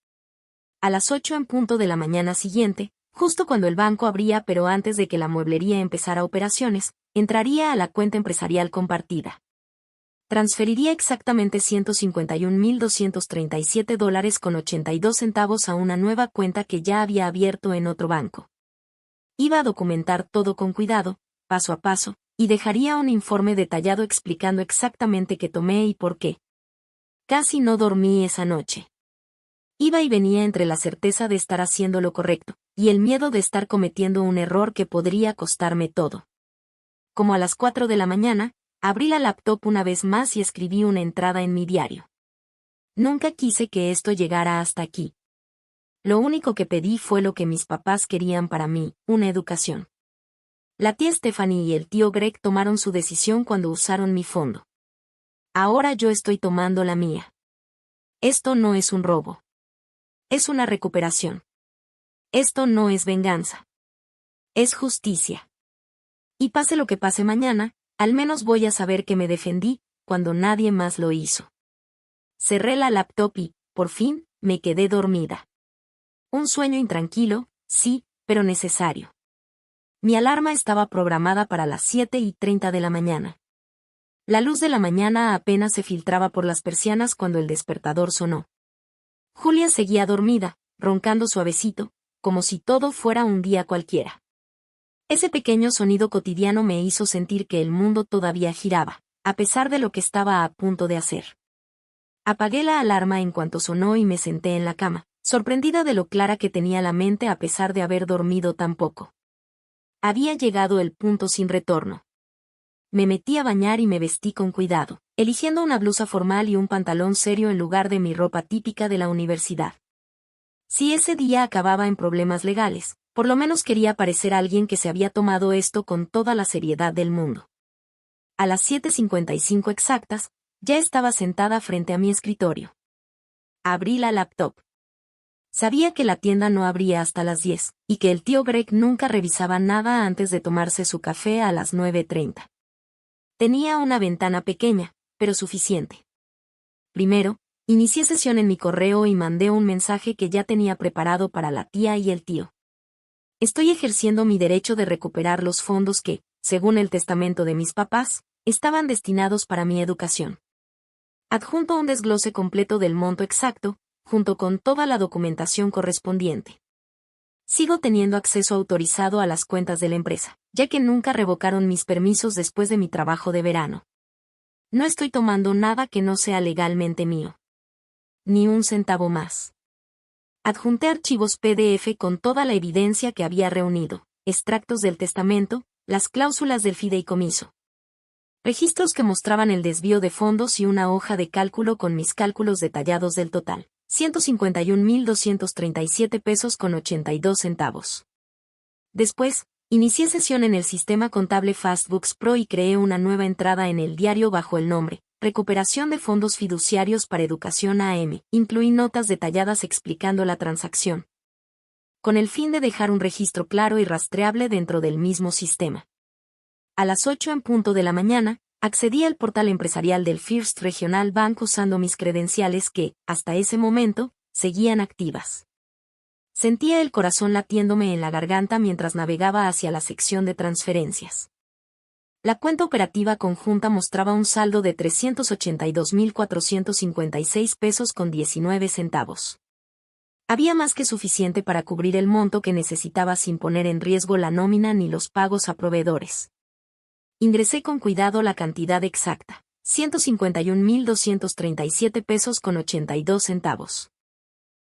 S1: A las 8 en punto de la mañana siguiente, justo cuando el banco abría pero antes de que la mueblería empezara operaciones, entraría a la cuenta empresarial compartida. Transferiría exactamente $151,237.82 a una nueva cuenta que ya había abierto en otro banco. Iba a documentar todo con cuidado, paso a paso, y dejaría un informe detallado explicando exactamente qué tomé y por qué. Casi no dormí esa noche. Iba y venía entre la certeza de estar haciendo lo correcto, y el miedo de estar cometiendo un error que podría costarme todo. Como a las 4 de la mañana, abrí la laptop una vez más y escribí una entrada en mi diario. Nunca quise que esto llegara hasta aquí. Lo único que pedí fue lo que mis papás querían para mí, una educación. La tía Stephanie y el tío Greg tomaron su decisión cuando usaron mi fondo. Ahora yo estoy tomando la mía. Esto no es un robo. Es una recuperación. Esto no es venganza. Es justicia. Y pase lo que pase mañana, al menos voy a saber que me defendí, cuando nadie más lo hizo. Cerré la laptop y, por fin, me quedé dormida. Un sueño intranquilo, sí, pero necesario. Mi alarma estaba programada para las 7:30 de la mañana. La luz de la mañana apenas se filtraba por las persianas cuando el despertador sonó. Julia seguía dormida, roncando suavecito, como si todo fuera un día cualquiera. Ese pequeño sonido cotidiano me hizo sentir que el mundo todavía giraba, a pesar de lo que estaba a punto de hacer. Apagué la alarma en cuanto sonó y me senté en la cama, sorprendida de lo clara que tenía la mente a pesar de haber dormido tan poco. Había llegado el punto sin retorno. Me metí a bañar y me vestí con cuidado, eligiendo una blusa formal y un pantalón serio en lugar de mi ropa típica de la universidad. Si ese día acababa en problemas legales, por lo menos quería parecer alguien que se había tomado esto con toda la seriedad del mundo. A las 7:55 exactas, ya estaba sentada frente a mi escritorio. Abrí la laptop. Sabía que la tienda no abría hasta las 10, y que el tío Greg nunca revisaba nada antes de tomarse su café a las 9:30. Tenía una ventana pequeña, pero suficiente. Primero, inicié sesión en mi correo y mandé un mensaje que ya tenía preparado para la tía y el tío. Estoy ejerciendo mi derecho de recuperar los fondos que, según el testamento de mis papás, estaban destinados para mi educación. Adjunto un desglose completo del monto exacto, junto con toda la documentación correspondiente. Sigo teniendo acceso autorizado a las cuentas de la empresa, ya que nunca revocaron mis permisos después de mi trabajo de verano. No estoy tomando nada que no sea legalmente mío. Ni un centavo más. Adjunté archivos PDF con toda la evidencia que había reunido, extractos del testamento, las cláusulas del fideicomiso. Registros que mostraban el desvío de fondos y una hoja de cálculo con mis cálculos detallados del total. $151,237.82. Después, inicié sesión en el sistema contable FastBooks Pro y creé una nueva entrada en el diario bajo el nombre, Recuperación de Fondos Fiduciarios para Educación AM. Incluí notas detalladas explicando la transacción, con el fin de dejar un registro claro y rastreable dentro del mismo sistema. A las 8 en punto de la mañana, accedí al portal empresarial del First Regional Bank usando mis credenciales que, hasta ese momento, seguían activas. Sentía el corazón latiéndome en la garganta mientras navegaba hacia la sección de transferencias. La cuenta operativa conjunta mostraba un saldo de $382,456.19. Había más que suficiente para cubrir el monto que necesitaba sin poner en riesgo la nómina ni los pagos a proveedores. Ingresé con cuidado la cantidad exacta, $151,237.82.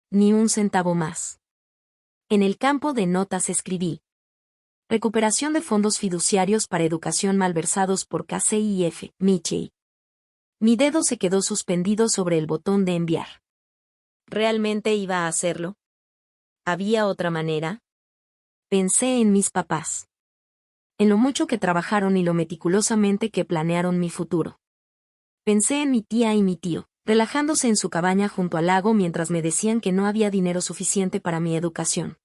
S1: Ni un centavo más. En el campo de notas escribí: Recuperación de fondos fiduciarios para educación malversados por KCIF, Michei. Mi dedo se quedó suspendido sobre el botón de enviar. ¿Realmente iba a hacerlo? ¿Había otra manera? Pensé en mis papás. En lo mucho que trabajaron y lo meticulosamente que planearon mi futuro. Pensé en mi tía y mi tío, relajándose en su cabaña junto al lago mientras me decían que no había dinero suficiente para mi educación.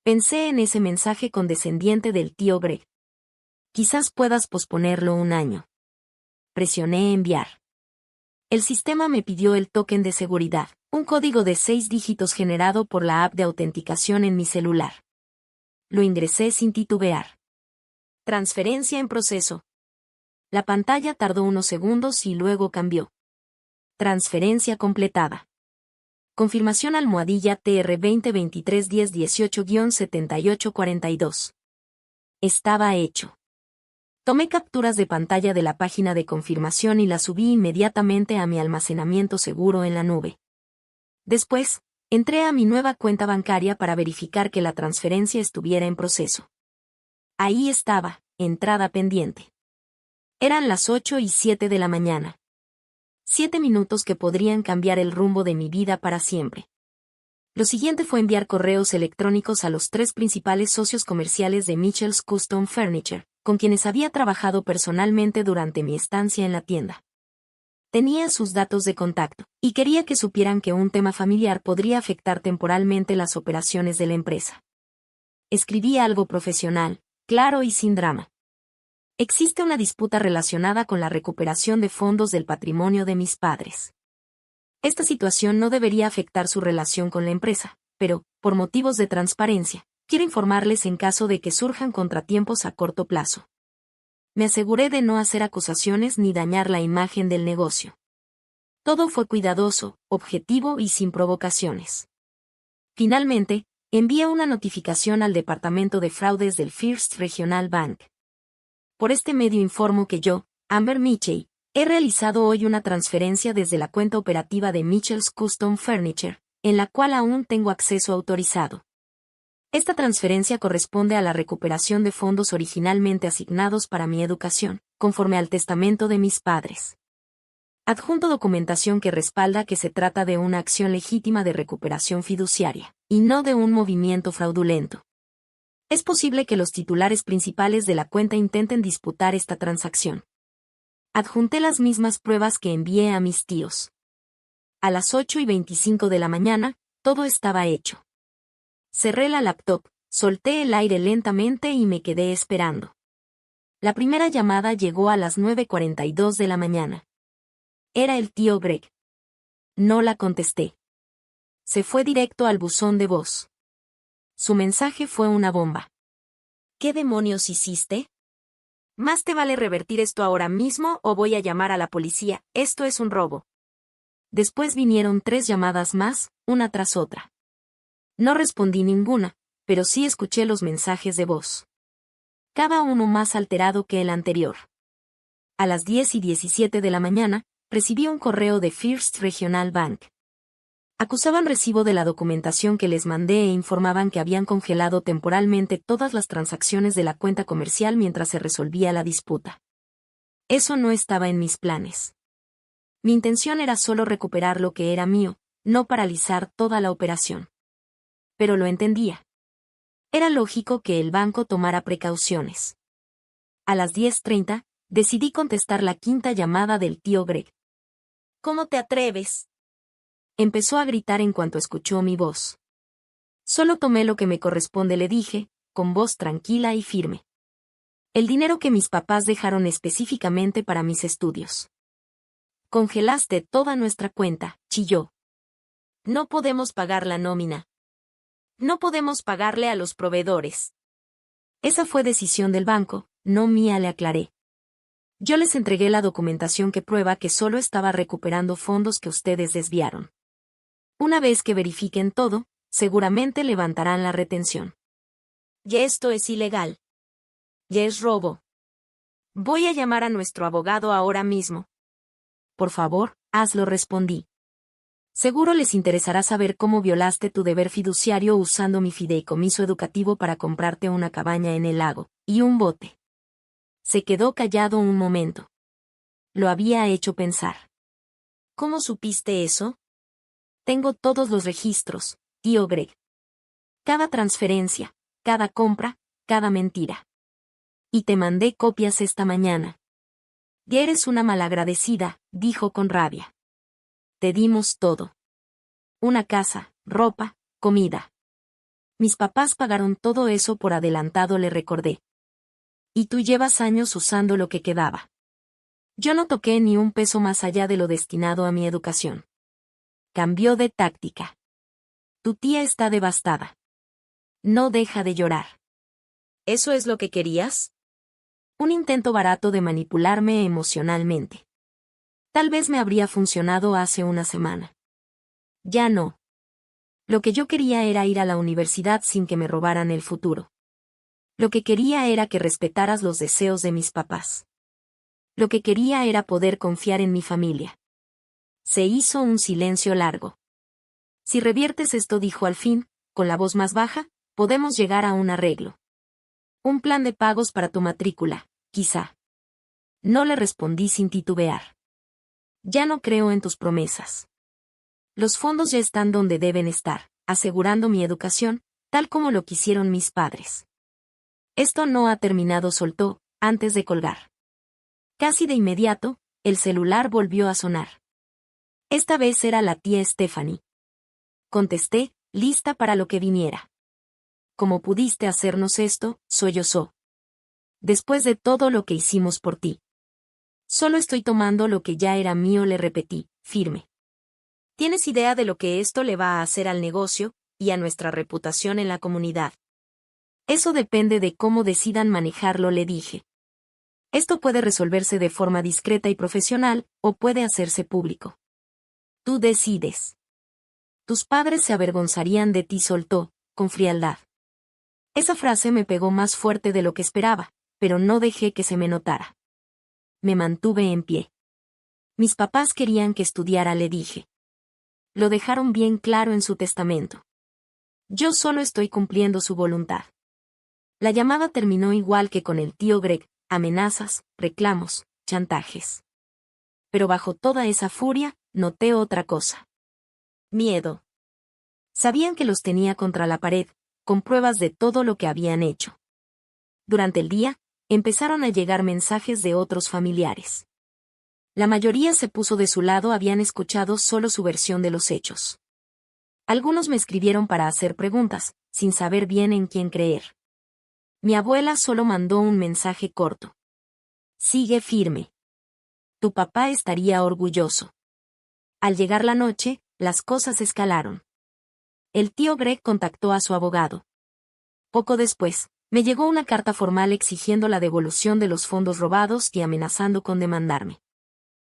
S1: Pensé en ese mensaje condescendiente del tío Greg. Quizás puedas posponerlo un año. Presioné enviar. El sistema me pidió el token de seguridad, un código de 6 dígitos generado por la app de autenticación en mi celular. Lo ingresé sin titubear. Transferencia en proceso. La pantalla tardó unos segundos y luego cambió. Transferencia completada. Confirmación almohadilla TR 2023 10 18-78 42. Estaba hecho. Tomé capturas de pantalla de la página de confirmación y las subí inmediatamente a mi almacenamiento seguro en la nube. Después, entré a mi nueva cuenta bancaria para verificar que la transferencia estuviera en proceso. Ahí estaba, entrada pendiente. Eran las 8:07 de la mañana. 7 minutos que podrían cambiar el rumbo de mi vida para siempre. Lo siguiente fue enviar correos electrónicos a los 3 principales socios comerciales de Mitchell's Custom Furniture, con quienes había trabajado personalmente durante mi estancia en la tienda. Tenía sus datos de contacto, y quería que supieran que un tema familiar podría afectar temporalmente las operaciones de la empresa. Escribí algo profesional, claro y sin drama. Existe una disputa relacionada con la recuperación de fondos del patrimonio de mis padres. Esta situación no debería afectar su relación con la empresa, pero, por motivos de transparencia, quiero informarles en caso de que surjan contratiempos a corto plazo. Me aseguré de no hacer acusaciones ni dañar la imagen del negocio. Todo fue cuidadoso, objetivo y sin provocaciones. Finalmente, envié una notificación al departamento de fraudes del First Regional Bank. Por este medio informo que yo, Amber Michei, he realizado hoy una transferencia desde la cuenta operativa de Mitchell's Custom Furniture, en la cual aún tengo acceso autorizado. Esta transferencia corresponde a la recuperación de fondos originalmente asignados para mi educación, conforme al testamento de mis padres. Adjunto documentación que respalda que se trata de una acción legítima de recuperación fiduciaria, y no de un movimiento fraudulento. Es posible que los titulares principales de la cuenta intenten disputar esta transacción. Adjunté las mismas pruebas que envié a mis tíos. A las 8:25 de la mañana, todo estaba hecho. Cerré la laptop, solté el aire lentamente y me quedé esperando. La primera llamada llegó a las 9:42 de la mañana. Era el tío Greg. No la contesté. Se fue directo al buzón de voz. Su mensaje fue una bomba. ¿Qué demonios hiciste? Más te vale revertir esto ahora mismo o voy a llamar a la policía, esto es un robo. Después vinieron 3 llamadas más, una tras otra. No respondí ninguna, pero sí escuché los mensajes de voz. Cada uno más alterado que el anterior. A las 10:17 de la mañana, recibí un correo de First Regional Bank. Acusaban recibo de la documentación que les mandé e informaban que habían congelado temporalmente todas las transacciones de la cuenta comercial mientras se resolvía la disputa. Eso no estaba en mis planes. Mi intención era solo recuperar lo que era mío, no paralizar toda la operación. Pero lo entendía. Era lógico que el banco tomara precauciones. A las 10:30, decidí contestar la 5ª llamada del tío Greg. ¿Cómo te atreves? Empezó a gritar en cuanto escuchó mi voz. Solo tomé lo que me corresponde, le dije, con voz tranquila y firme. El dinero que mis papás dejaron específicamente para mis estudios. Congelaste toda nuestra cuenta, chilló. No podemos pagar la nómina. No podemos pagarle a los proveedores. Esa fue decisión del banco, no mía, le aclaré. Yo les entregué la documentación que prueba que solo estaba recuperando fondos que ustedes desviaron. Una vez que verifiquen todo, seguramente levantarán la retención. Y esto es ilegal. Y es robo. Voy a llamar a nuestro abogado ahora mismo. Por favor, hazlo, respondí. Seguro les interesará saber cómo violaste tu deber fiduciario usando mi fideicomiso educativo para comprarte una cabaña en el lago, y un bote. Se quedó callado un momento. Lo había hecho pensar. ¿Cómo supiste eso? Tengo todos los registros, tío Greg. Cada transferencia, cada compra, cada mentira. Y te mandé copias esta mañana. Ya eres una malagradecida, dijo con rabia. Te dimos todo. Una casa, ropa, comida. Mis papás pagaron todo eso por adelantado, le recordé. Y tú llevas años usando lo que quedaba. Yo no toqué ni un peso más allá de lo destinado a mi educación. Cambió de táctica. Tu tía está devastada. No deja de llorar. ¿Eso es lo que querías? Un intento barato de manipularme emocionalmente. Tal vez me habría funcionado hace una semana. Ya no. Lo que yo quería era ir a la universidad sin que me robaran el futuro. Lo que quería era que respetaras los deseos de mis papás. Lo que quería era poder confiar en mi familia. Se hizo un silencio largo. Si reviertes esto, dijo al fin, con la voz más baja, podemos llegar a un arreglo. Un plan de pagos para tu matrícula, quizá. No le respondí sin titubear. Ya no creo en tus promesas. Los fondos ya están donde deben estar, asegurando mi educación, tal como lo quisieron mis padres. Esto no ha terminado, soltó, antes de colgar. Casi de inmediato, el celular volvió a sonar. Esta vez era la tía Stephanie. Contesté, lista para lo que viniera. ¿Cómo pudiste hacernos esto?, sollozó. Después de todo lo que hicimos por ti. Solo estoy tomando lo que ya era mío, le repetí, firme. ¿Tienes idea de lo que esto le va a hacer al negocio y a nuestra reputación en la comunidad? Eso depende de cómo decidan manejarlo, le dije. Esto puede resolverse de forma discreta y profesional, o puede hacerse público. Tú decides. Tus padres se avergonzarían de ti, soltó, con frialdad. Esa frase me pegó más fuerte de lo que esperaba, pero no dejé que se me notara. Me mantuve en pie. Mis papás querían que estudiara, le dije. Lo dejaron bien claro en su testamento. Yo solo estoy cumpliendo su voluntad. La llamada terminó igual que con el tío Greg, amenazas, reclamos, chantajes. Pero bajo toda esa furia, noté otra cosa. Miedo. Sabían que los tenía contra la pared, con pruebas de todo lo que habían hecho. Durante el día, empezaron a llegar mensajes de otros familiares. La mayoría se puso de su lado, habían escuchado solo su versión de los hechos. Algunos me escribieron para hacer preguntas, sin saber bien en quién creer. Mi abuela solo mandó un mensaje corto. Sigue firme. Tu papá estaría orgulloso. Al llegar la noche, las cosas escalaron. El tío Greg contactó a su abogado. Poco después, me llegó una carta formal exigiendo la devolución de los fondos robados y amenazando con demandarme.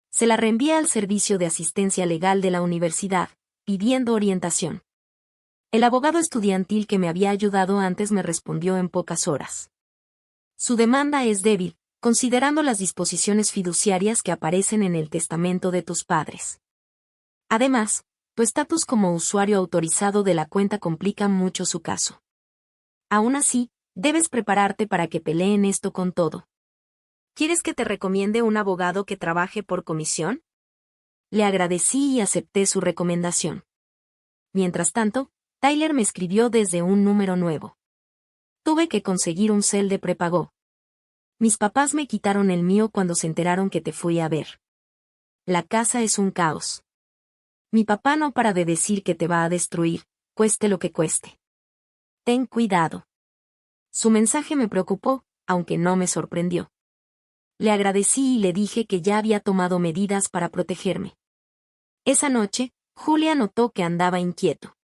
S1: Se la reenvié al servicio de asistencia legal de la universidad, pidiendo orientación. El abogado estudiantil que me había ayudado antes me respondió en pocas horas. Su demanda es débil, considerando las disposiciones fiduciarias que aparecen en el testamento de tus padres. Además, tu estatus como usuario autorizado de la cuenta complica mucho su caso. Aún así, debes prepararte para que peleen esto con todo. ¿Quieres que te recomiende un abogado que trabaje por comisión? Le agradecí y acepté su recomendación. Mientras tanto, Tyler me escribió desde un número nuevo. Tuve que conseguir un cel de prepago. Mis papás me quitaron el mío cuando se enteraron que te fui a ver. La casa es un caos. Mi papá no para de decir que te va a destruir, cueste lo que cueste. Ten cuidado. Su mensaje me preocupó, aunque no me sorprendió. Le agradecí y le dije que ya había tomado medidas para protegerme. Esa noche, Julia notó que andaba inquieto.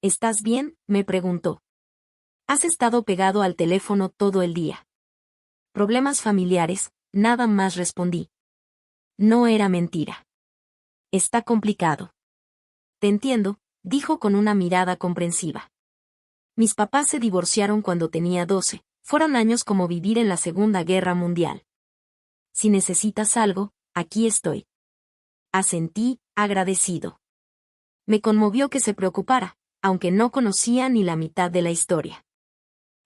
S1: ¿Estás bien?, me preguntó. Has estado pegado al teléfono todo el día. Problemas familiares, nada más, respondí. No era mentira. Está complicado. Te entiendo, dijo con una mirada comprensiva. Mis papás se divorciaron cuando tenía 12, fueron años como vivir en la Segunda Guerra Mundial. Si necesitas algo, aquí estoy. Asentí, agradecido. Me conmovió que se preocupara, aunque no conocía ni la mitad de la historia.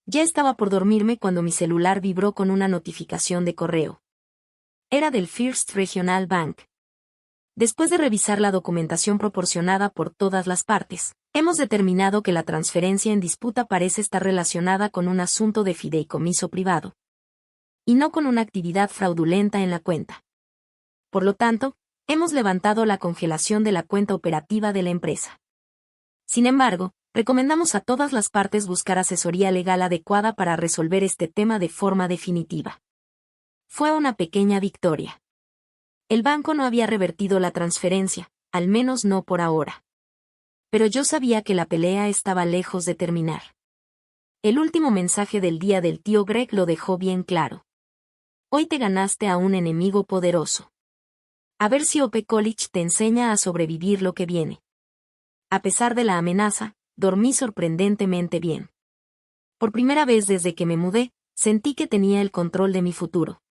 S1: Ya estaba por dormirme cuando mi celular vibró con una notificación de correo. Era del First Regional Bank. Después de revisar la documentación proporcionada por todas las partes, hemos determinado que la transferencia en disputa parece estar relacionada con un asunto de fideicomiso privado, y no con una actividad fraudulenta en la cuenta. Por lo tanto, hemos levantado la congelación de la cuenta operativa de la empresa. Sin embargo, recomendamos a todas las partes buscar asesoría legal adecuada para resolver este tema de forma definitiva. Fue una pequeña victoria. El banco no había revertido la transferencia, al menos no por ahora. Pero yo sabía que la pelea estaba lejos de terminar. El último mensaje del día del tío Greg lo dejó bien claro. Hoy te ganaste a un enemigo poderoso. A ver si Ope College te enseña a sobrevivir lo que viene. A pesar de la amenaza, dormí sorprendentemente bien. Por primera vez desde que me mudé, sentí que tenía el control de mi futuro.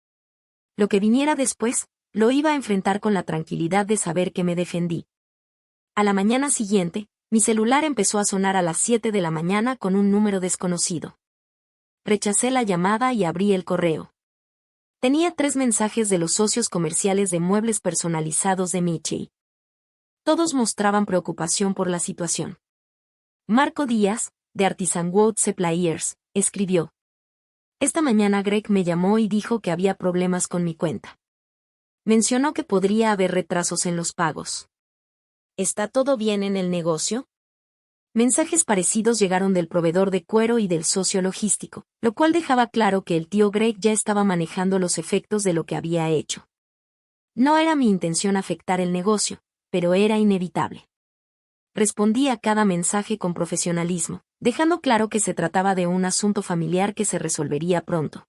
S1: Lo que viniera después, lo iba a enfrentar con la tranquilidad de saber que me defendí. A la mañana siguiente, mi celular empezó a sonar a las 7 de la mañana con un número desconocido. Rechacé la llamada y abrí el correo. Tenía 3 mensajes de los socios comerciales de muebles personalizados de Michi. Todos mostraban preocupación por la situación. Marco Díaz, de Artisan Wood Suppliers, escribió: Esta mañana Greg me llamó y dijo que había problemas con mi cuenta. Mencionó que podría haber retrasos en los pagos. ¿Está todo bien en el negocio? Mensajes parecidos llegaron del proveedor de cuero y del socio logístico, lo cual dejaba claro que el tío Greg ya estaba manejando los efectos de lo que había hecho. No era mi intención afectar el negocio, pero era inevitable. Respondí a cada mensaje con profesionalismo, dejando claro que se trataba de un asunto familiar que se resolvería pronto.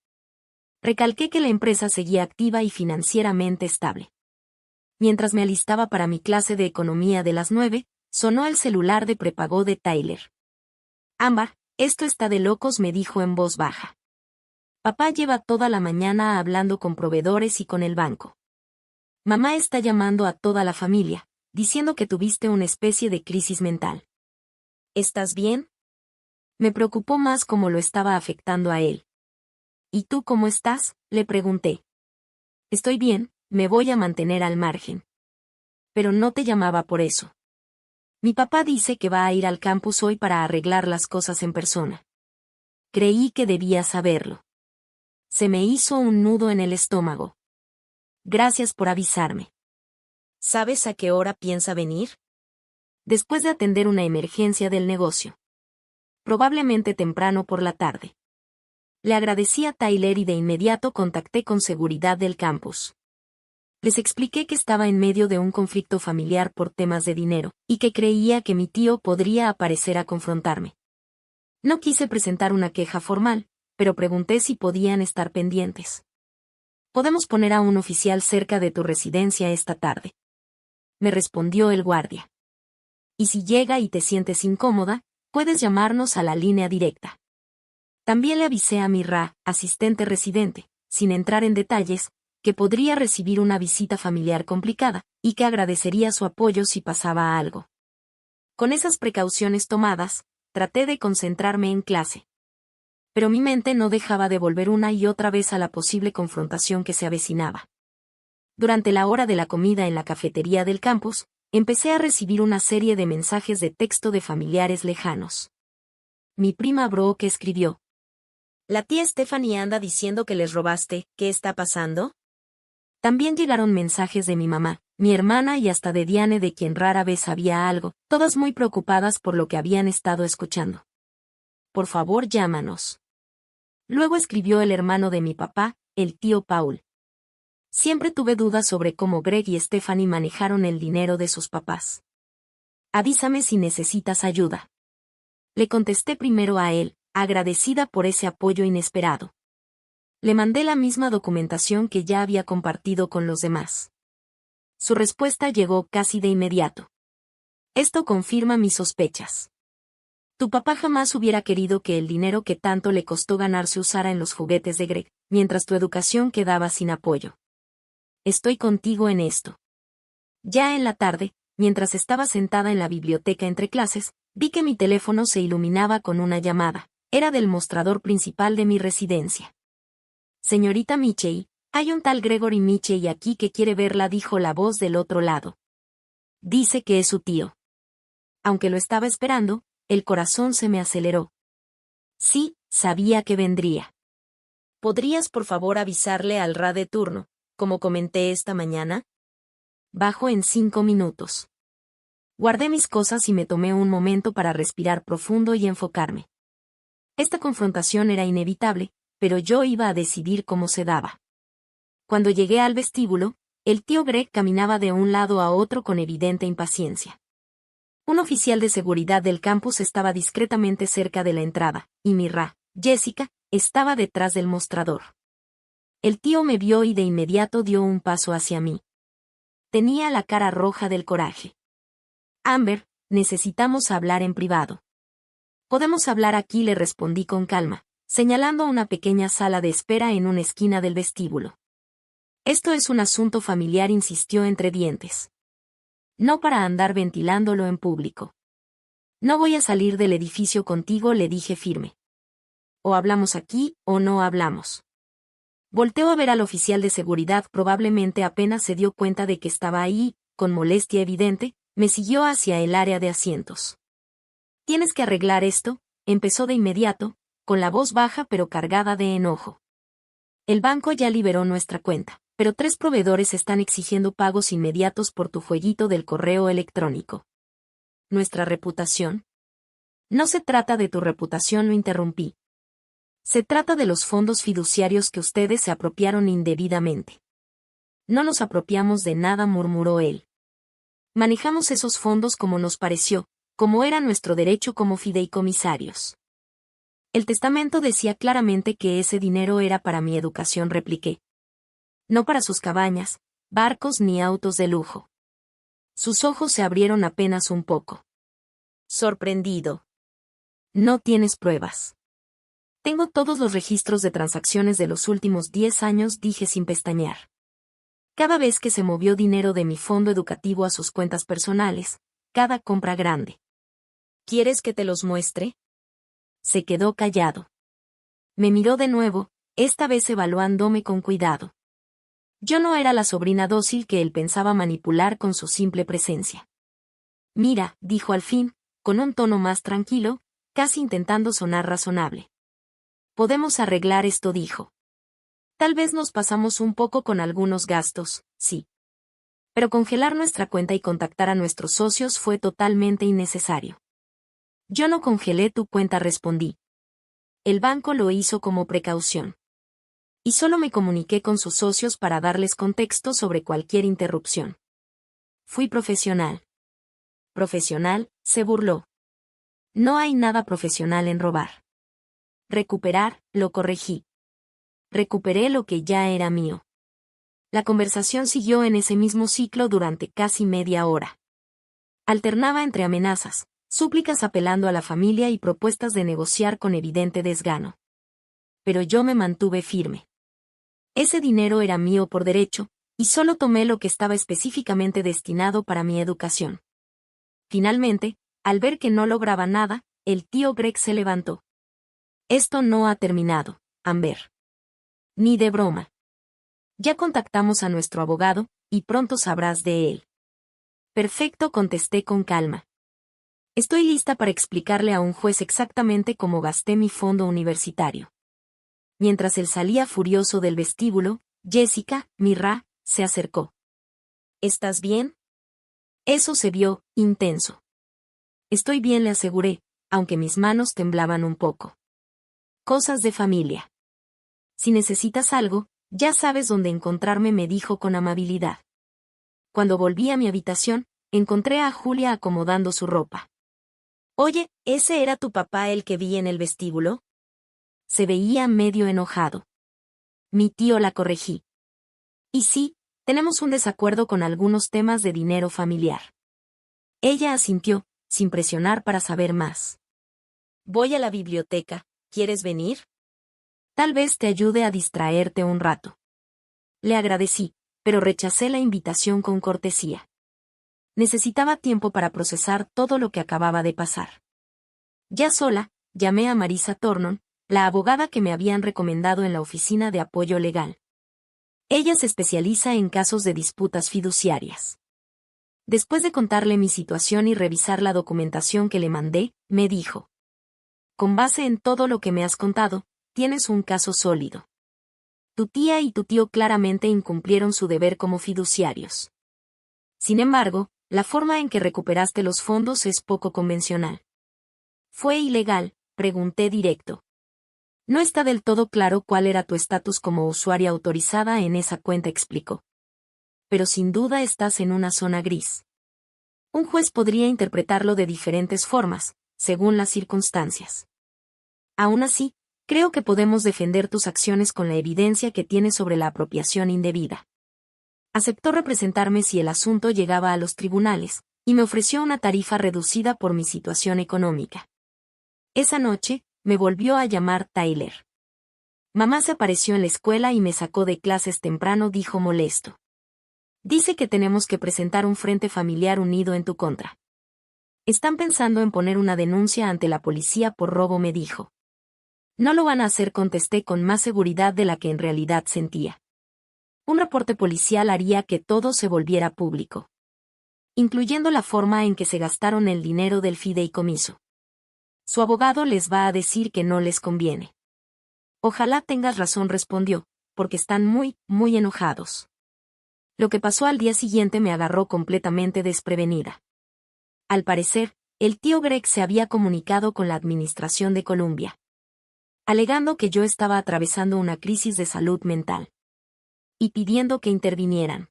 S1: Recalqué que la empresa seguía activa y financieramente estable. Mientras me alistaba para mi clase de economía de las 9, sonó el celular de prepago de Tyler. Ámbar, esto está de locos, me dijo en voz baja. Papá lleva toda la mañana hablando con proveedores y con el banco. Mamá está llamando a toda la familia, diciendo que tuviste una especie de crisis mental. ¿Estás bien? Me preocupó más cómo lo estaba afectando a él. ¿Y tú cómo estás?, le pregunté. Estoy bien, me voy a mantener al margen. Pero no te llamaba por eso. Mi papá dice que va a ir al campus hoy para arreglar las cosas en persona. Creí que debía saberlo. Se me hizo un nudo en el estómago. Gracias por avisarme. ¿Sabes a qué hora piensa venir? Después de atender una emergencia del negocio. Probablemente temprano por la tarde. Le agradecí a Tyler y de inmediato contacté con seguridad del campus. Les expliqué que estaba en medio de un conflicto familiar por temas de dinero, y que creía que mi tío podría aparecer a confrontarme. No quise presentar una queja formal, pero pregunté si podían estar pendientes. Podemos poner a un oficial cerca de tu residencia esta tarde. Me respondió el guardia. Y si llega y te sientes incómoda, puedes llamarnos a la línea directa. También le avisé a mi asistente residente, sin entrar en detalles, que podría recibir una visita familiar complicada, y que agradecería su apoyo si pasaba algo. Con esas precauciones tomadas, traté de concentrarme en clase. Pero mi mente no dejaba de volver una y otra vez a la posible confrontación que se avecinaba. Durante la hora de la comida en la cafetería del campus, empecé a recibir una serie de mensajes de texto de familiares lejanos. Mi prima Brooke escribió: La tía Stephanie anda diciendo que les robaste, ¿qué está pasando? También llegaron mensajes de mi mamá, mi hermana y hasta de Diane, de quien rara vez sabía algo, todas muy preocupadas por lo que habían estado escuchando. Por favor, llámanos. Luego escribió el hermano de mi papá, el tío Paul. Siempre tuve dudas sobre cómo Greg y Stephanie manejaron el dinero de sus papás. Avísame si necesitas ayuda. Le contesté primero a él, agradecida por ese apoyo inesperado. Le mandé la misma documentación que ya había compartido con los demás. Su respuesta llegó casi de inmediato. Esto confirma mis sospechas. Tu papá jamás hubiera querido que el dinero que tanto le costó ganar se usara en los juguetes de Greg, mientras tu educación quedaba sin apoyo. Estoy contigo en esto. Ya en la tarde, mientras estaba sentada en la biblioteca entre clases, vi que mi teléfono se iluminaba con una llamada. Era del mostrador principal de mi residencia. Señorita Mitchell, hay un tal Gregory Mitchell aquí que quiere verla, dijo la voz del otro lado. Dice que es su tío. Aunque lo estaba esperando, el corazón se me aceleró. Sí, sabía que vendría. ¿Podrías por favor avisarle al RA de turno, como comenté esta mañana? Bajo en 5 minutos. Guardé mis cosas y me tomé un momento para respirar profundo y enfocarme. Esta confrontación era inevitable, pero yo iba a decidir cómo se daba. Cuando llegué al vestíbulo, el tío Greg caminaba de un lado a otro con evidente impaciencia. Un oficial de seguridad del campus estaba discretamente cerca de la entrada, y mi RA, Jessica, estaba detrás del mostrador. El tío me vio y de inmediato dio un paso hacia mí. Tenía la cara roja del coraje. Amber, necesitamos hablar en privado. Podemos hablar aquí, le respondí con calma, señalando una pequeña sala de espera en una esquina del vestíbulo. Esto es un asunto familiar, insistió entre dientes. No para andar ventilándolo en público. No voy a salir del edificio contigo, le dije firme. O hablamos aquí, o no hablamos. Volteó a ver al oficial de seguridad, probablemente apenas se dio cuenta de que estaba ahí, con molestia evidente, me siguió hacia el área de asientos. Tienes que arreglar esto, empezó de inmediato, con la voz baja pero cargada de enojo. El banco ya liberó nuestra cuenta, pero 3 proveedores están exigiendo pagos inmediatos por tu jueguito del correo electrónico. ¿Nuestra reputación? No se trata de tu reputación, lo interrumpí. Se trata de los fondos fiduciarios que ustedes se apropiaron indebidamente. No nos apropiamos de nada, murmuró él. Manejamos esos fondos como nos pareció, como era nuestro derecho como fideicomisarios. El testamento decía claramente que ese dinero era para mi educación, repliqué. No para sus cabañas, barcos ni autos de lujo. Sus ojos se abrieron apenas un poco. Sorprendido. No tienes pruebas. Tengo todos los registros de transacciones de los últimos 10 años, dije sin pestañear. Cada vez que se movió dinero de mi fondo educativo a sus cuentas personales, cada compra grande. ¿Quieres que te los muestre? Se quedó callado. Me miró de nuevo, esta vez evaluándome con cuidado. Yo no era la sobrina dócil que él pensaba manipular con su simple presencia. Mira, dijo al fin, con un tono más tranquilo, casi intentando sonar razonable. Podemos arreglar esto, dijo. Tal vez nos pasamos un poco con algunos gastos, sí. Pero congelar nuestra cuenta y contactar a nuestros socios fue totalmente innecesario. Yo no congelé tu cuenta, respondí. El banco lo hizo como precaución. Y solo me comuniqué con sus socios para darles contexto sobre cualquier interrupción. Fui profesional. Profesional, se burló. No hay nada profesional en robar. Recuperar, lo corregí. Recuperé lo que ya era mío. La conversación siguió en ese mismo ciclo durante casi media hora. Alternaba entre amenazas, súplicas apelando a la familia y propuestas de negociar con evidente desgano. Pero yo me mantuve firme. Ese dinero era mío por derecho, y solo tomé lo que estaba específicamente destinado para mi educación. Finalmente, al ver que no lograba nada, el tío Greg se levantó. Esto no ha terminado, Amber. Ni de broma. Ya contactamos a nuestro abogado, y pronto sabrás de él. Perfecto, contesté con calma. Estoy lista para explicarle a un juez exactamente cómo gasté mi fondo universitario. Mientras él salía furioso del vestíbulo, Jessica, mi RA, se acercó. ¿Estás bien? Eso se vio intenso. Estoy bien, le aseguré, aunque mis manos temblaban un poco. Cosas de familia. Si necesitas algo, ya sabes dónde encontrarme, me dijo con amabilidad. Cuando volví a mi habitación, encontré a Julia acomodando su ropa. Oye, ¿ese era tu papá el que vi en el vestíbulo? Se veía medio enojado. Mi tío, la corregí. Y sí, tenemos un desacuerdo con algunos temas de dinero familiar. Ella asintió, sin presionar para saber más. Voy a la biblioteca, ¿quieres venir? Tal vez te ayude a distraerte un rato. Le agradecí, pero rechacé la invitación con cortesía. Necesitaba tiempo para procesar todo lo que acababa de pasar. Ya sola, llamé a Marisa Tornon, la abogada que me habían recomendado en la oficina de apoyo legal. Ella se especializa en casos de disputas fiduciarias. Después de contarle mi situación y revisar la documentación que le mandé, me dijo: con base en todo lo que me has contado, tienes un caso sólido. Tu tía y tu tío claramente incumplieron su deber como fiduciarios. Sin embargo, la forma en que recuperaste los fondos es poco convencional. ¿Fue ilegal?, pregunté directo. No está del todo claro cuál era tu estatus como usuaria autorizada en esa cuenta, explicó. Pero sin duda estás en una zona gris. Un juez podría interpretarlo de diferentes formas, según las circunstancias. Aún así, creo que podemos defender tus acciones con la evidencia que tienes sobre la apropiación indebida. Aceptó representarme si el asunto llegaba a los tribunales, y me ofreció una tarifa reducida por mi situación económica. Esa noche, me volvió a llamar Tyler. Mamá se apareció en la escuela y me sacó de clases temprano, dijo molesto. Dice que tenemos que presentar un frente familiar unido en tu contra. Están pensando en poner una denuncia ante la policía por robo, me dijo. No lo van a hacer, contesté con más seguridad de la que en realidad sentía. Un reporte policial haría que todo se volviera público, incluyendo la forma en que se gastaron el dinero del fideicomiso. Su abogado les va a decir que no les conviene. Ojalá tengas razón, respondió, porque están muy enojados. Lo que pasó al día siguiente me agarró completamente desprevenida. Al parecer, el tío Greg se había comunicado con la administración de Columbia, alegando que yo estaba atravesando una crisis de salud mental, y pidiendo que intervinieran.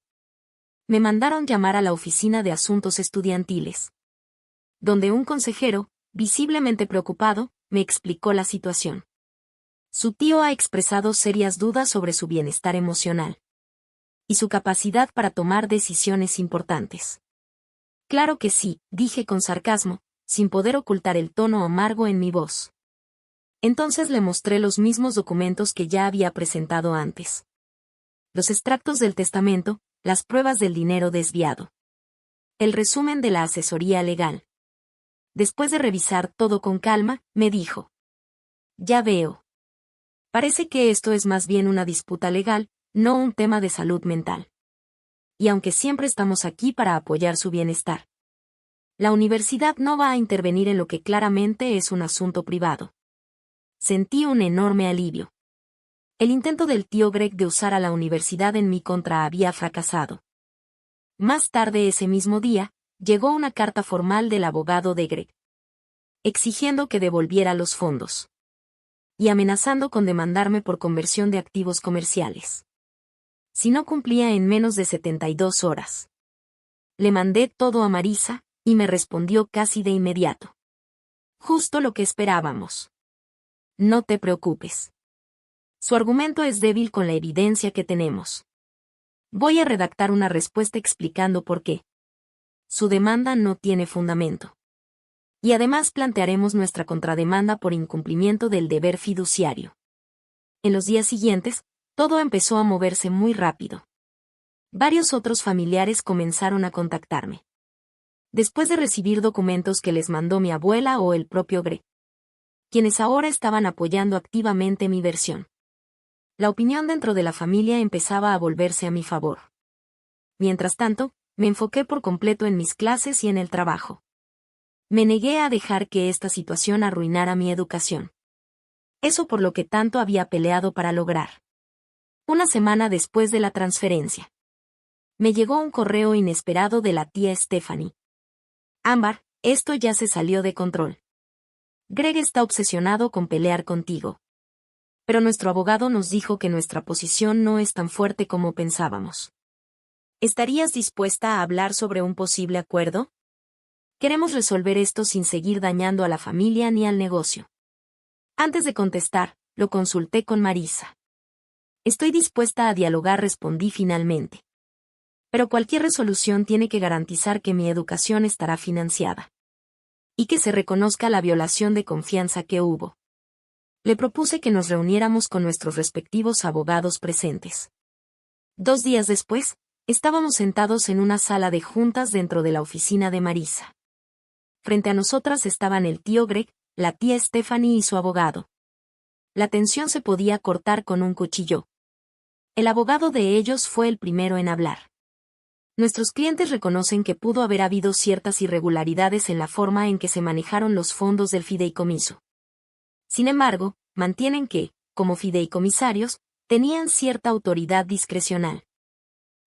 S1: Me mandaron llamar a la oficina de asuntos estudiantiles, donde un consejero, visiblemente preocupado, me explicó la situación. Su tío ha expresado serias dudas sobre su bienestar emocional y su capacidad para tomar decisiones importantes. Claro que sí, dije con sarcasmo, sin poder ocultar el tono amargo en mi voz. Entonces le mostré los mismos documentos que ya había presentado antes. Los extractos del testamento, las pruebas del dinero desviado. El resumen de la asesoría legal. Después de revisar todo con calma, me dijo: ya veo. Parece que esto es más bien una disputa legal, no un tema de salud mental. Y aunque siempre estamos aquí para apoyar su bienestar, la universidad no va a intervenir en lo que claramente es un asunto privado. Sentí un enorme alivio. El intento del tío Greg de usar a la universidad en mi contra había fracasado. Más tarde ese mismo día, llegó una carta formal del abogado de Greg, exigiendo que devolviera los fondos y amenazando con demandarme por conversión de activos comerciales si no cumplía en menos de 72 horas. Le mandé todo a Marisa, y me respondió casi de inmediato: justo lo que esperábamos. No te preocupes. Su argumento es débil con la evidencia que tenemos. Voy a redactar una respuesta explicando por qué su demanda no tiene fundamento. Y además plantearemos nuestra contrademanda por incumplimiento del deber fiduciario. En los días siguientes, todo empezó a moverse muy rápido. Varios otros familiares comenzaron a contactarme, después de recibir documentos que les mandó mi abuela o el propio Greg, quienes ahora estaban apoyando activamente mi versión. La opinión dentro de la familia empezaba a volverse a mi favor. Mientras tanto, me enfoqué por completo en mis clases y en el trabajo. Me negué a dejar que esta situación arruinara mi educación. Eso por lo que tanto había peleado para lograr. Una semana después de la transferencia, me llegó un correo inesperado de la tía Stephanie. Ámbar, esto ya se salió de control. Greg está obsesionado con pelear contigo. Pero nuestro abogado nos dijo que nuestra posición no es tan fuerte como pensábamos. ¿Estarías dispuesta a hablar sobre un posible acuerdo? Queremos resolver esto sin seguir dañando a la familia ni al negocio. Antes de contestar, lo consulté con Marisa. Estoy dispuesta a dialogar, respondí finalmente. Pero cualquier resolución tiene que garantizar que mi educación estará financiada. Y que se reconozca la violación de confianza que hubo. Le propuse que nos reuniéramos con nuestros respectivos abogados presentes. 2 días después, Estábamos sentados en una sala de juntas dentro de la oficina de Marisa. Frente a nosotras estaban el tío Greg, la tía Stephanie y su abogado. La tensión se podía cortar con un cuchillo. El abogado de ellos fue el primero en hablar. Nuestros clientes reconocen que pudo haber habido ciertas irregularidades en la forma en que se manejaron los fondos del fideicomiso. Sin embargo, mantienen que, como fideicomisarios, tenían cierta autoridad discrecional.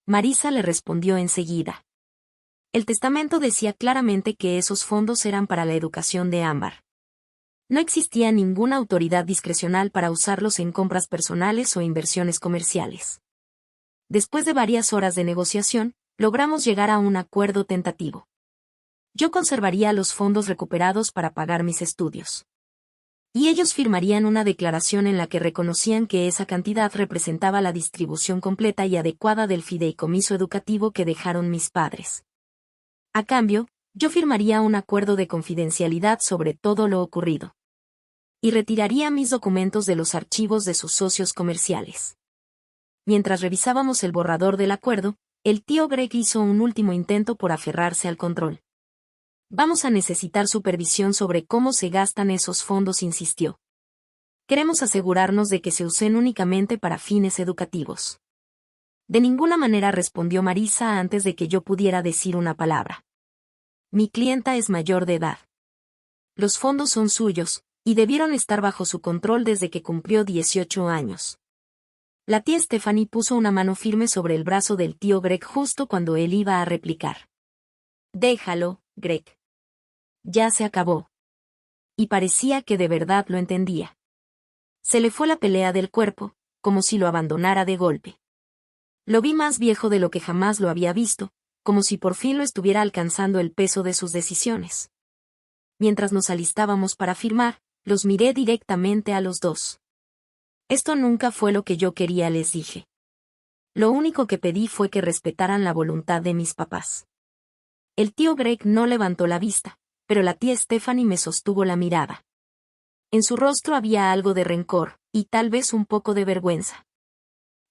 S1: Marisa le respondió enseguida. El testamento decía claramente que esos fondos eran para la educación de Ámbar. No existía ninguna autoridad discrecional para usarlos en compras personales o inversiones comerciales. Después de varias horas de negociación, logramos llegar a un acuerdo tentativo. Yo conservaría los fondos recuperados para pagar mis estudios. Y ellos firmarían una declaración en la que reconocían que esa cantidad representaba la distribución completa y adecuada del fideicomiso educativo que dejaron mis padres. A cambio, yo firmaría un acuerdo de confidencialidad sobre todo lo ocurrido. Y retiraría mis documentos de los archivos de sus socios comerciales. Mientras revisábamos el borrador del acuerdo, el tío Greg hizo un último intento por aferrarse al control. Vamos a necesitar supervisión sobre cómo se gastan esos fondos, insistió. Queremos asegurarnos de que se usen únicamente para fines educativos. De ninguna manera, respondió Marisa antes de que yo pudiera decir una palabra. Mi clienta es mayor de edad. Los fondos son suyos, y debieron estar bajo su control desde que cumplió 18 años. La tía Stephanie puso una mano firme sobre el brazo del tío Greg justo cuando él iba a replicar. Déjalo, Greg. Ya se acabó. Y parecía que de verdad lo entendía. Se le fue la pelea del cuerpo, como si lo abandonara de golpe. Lo vi más viejo de lo que jamás lo había visto, como si por fin lo estuviera alcanzando el peso de sus decisiones. Mientras nos alistábamos para firmar, los miré directamente a los dos. Esto nunca fue lo que yo quería, les dije. Lo único que pedí fue que respetaran la voluntad de mis papás. El tío Greg no levantó la vista, pero la tía Stephanie me sostuvo la mirada. En su rostro había algo de rencor, y tal vez un poco de vergüenza.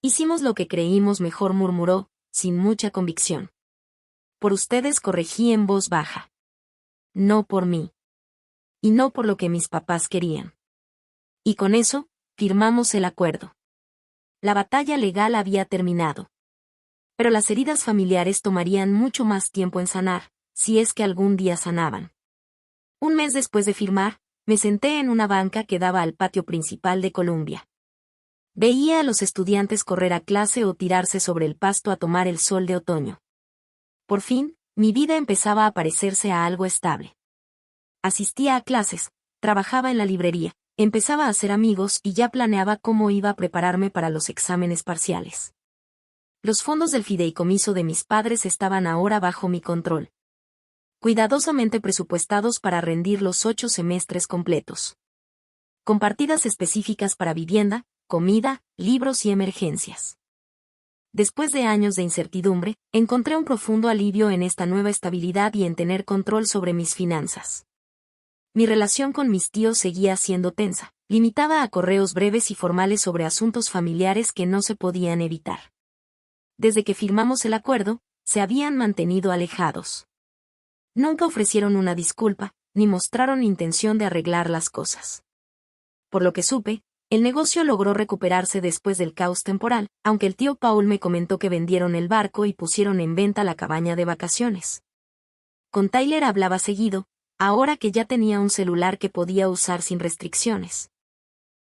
S1: Hicimos lo que creímos mejor, murmuró, sin mucha convicción. Por ustedes, corregí en voz baja. No por mí. Y no por lo que mis papás querían. Y con eso, firmamos el acuerdo. La batalla legal había terminado. Pero las heridas familiares tomarían mucho más tiempo en sanar, si es que algún día sanaban. Un mes después de firmar, me senté en una banca que daba al patio principal de Columbia. Veía a los estudiantes correr a clase o tirarse sobre el pasto a tomar el sol de otoño. Por fin, mi vida empezaba a parecerse a algo estable. Asistía a clases, trabajaba en la librería, empezaba a hacer amigos y ya planeaba cómo iba a prepararme para los exámenes parciales. Los fondos del fideicomiso de mis padres estaban ahora bajo mi control. Cuidadosamente presupuestados para rendir los 8 semestres completos. Con partidas específicas para vivienda, comida, libros y emergencias. Después de años de incertidumbre, encontré un profundo alivio en esta nueva estabilidad y en tener control sobre mis finanzas. Mi relación con mis tíos seguía siendo tensa, limitada a correos breves y formales sobre asuntos familiares que no se podían evitar. Desde que firmamos el acuerdo, se habían mantenido alejados. Nunca ofrecieron una disculpa, ni mostraron intención de arreglar las cosas. Por lo que supe, el negocio logró recuperarse después del caos temporal, aunque el tío Paul me comentó que vendieron el barco y pusieron en venta la cabaña de vacaciones. Con Tyler hablaba seguido, ahora que ya tenía un celular que podía usar sin restricciones.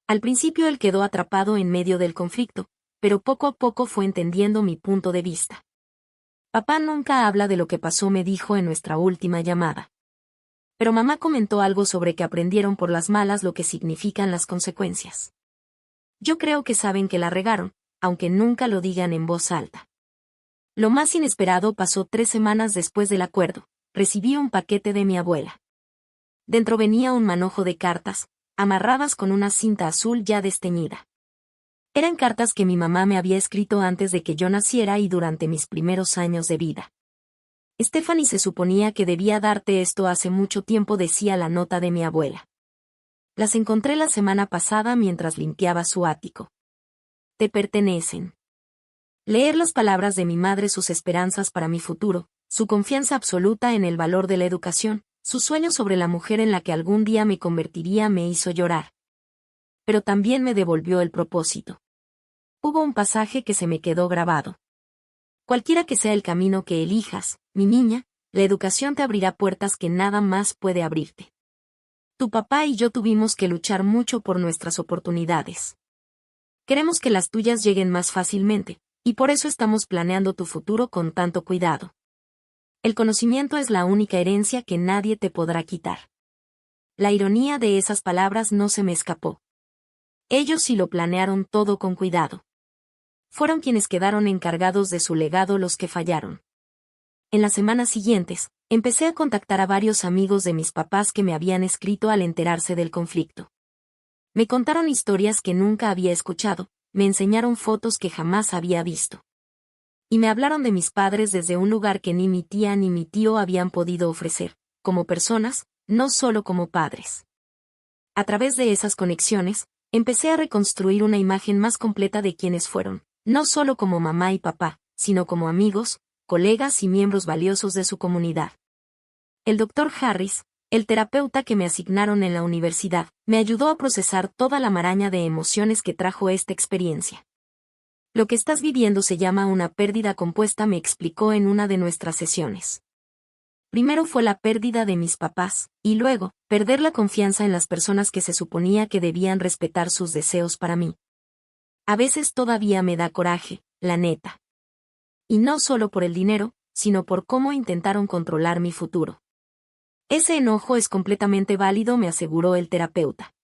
S1: Al principio él quedó atrapado en medio del conflicto, pero poco a poco fue entendiendo mi punto de vista. Papá nunca habla de lo que pasó, me dijo en nuestra última llamada. Pero mamá comentó algo sobre que aprendieron por las malas lo que significan las consecuencias. Yo creo que saben que la regaron, aunque nunca lo digan en voz alta. Lo más inesperado pasó 3 semanas después del acuerdo. Recibí un paquete de mi abuela. Dentro venía un manojo de cartas, amarradas con una cinta azul ya desteñida. Eran cartas que mi mamá me había escrito antes de que yo naciera y durante mis primeros años de vida. Stephanie, se suponía que debía darte esto hace mucho tiempo, decía la nota de mi abuela. Las encontré la semana pasada mientras limpiaba su ático. Te pertenecen. Leer las palabras de mi madre, sus esperanzas para mi futuro, su confianza absoluta en el valor de la educación, su sueño sobre la mujer en la que algún día me convertiría me hizo llorar. Pero también me devolvió el propósito. Hubo un pasaje que se me quedó grabado. Cualquiera que sea el camino que elijas, mi niña, la educación te abrirá puertas que nada más puede abrirte. Tu papá y yo tuvimos que luchar mucho por nuestras oportunidades. Queremos que las tuyas lleguen más fácilmente, y por eso estamos planeando tu futuro con tanto cuidado. El conocimiento es la única herencia que nadie te podrá quitar. La ironía de esas palabras no se me escapó. Ellos sí lo planearon todo con cuidado. Fueron quienes quedaron encargados de su legado los que fallaron. En las semanas siguientes, empecé a contactar a varios amigos de mis papás que me habían escrito al enterarse del conflicto. Me contaron historias que nunca había escuchado, me enseñaron fotos que jamás había visto. Y me hablaron de mis padres desde un lugar que ni mi tía ni mi tío habían podido ofrecer, como personas, no solo como padres. A través de esas conexiones, empecé a reconstruir una imagen más completa de quienes fueron, no solo como mamá y papá, sino como amigos, colegas y miembros valiosos de su comunidad. El Dr. Harris, el terapeuta que me asignaron en la universidad, me ayudó a procesar toda la maraña de emociones que trajo esta experiencia. Lo que estás viviendo se llama una pérdida compuesta, me explicó en una de nuestras sesiones. Primero fue la pérdida de mis papás, y luego, perder la confianza en las personas que se suponía que debían respetar sus deseos para mí. A veces todavía me da coraje, la neta. Y no solo por el dinero, sino por cómo intentaron controlar mi futuro. Ese enojo es completamente válido, me aseguró el terapeuta.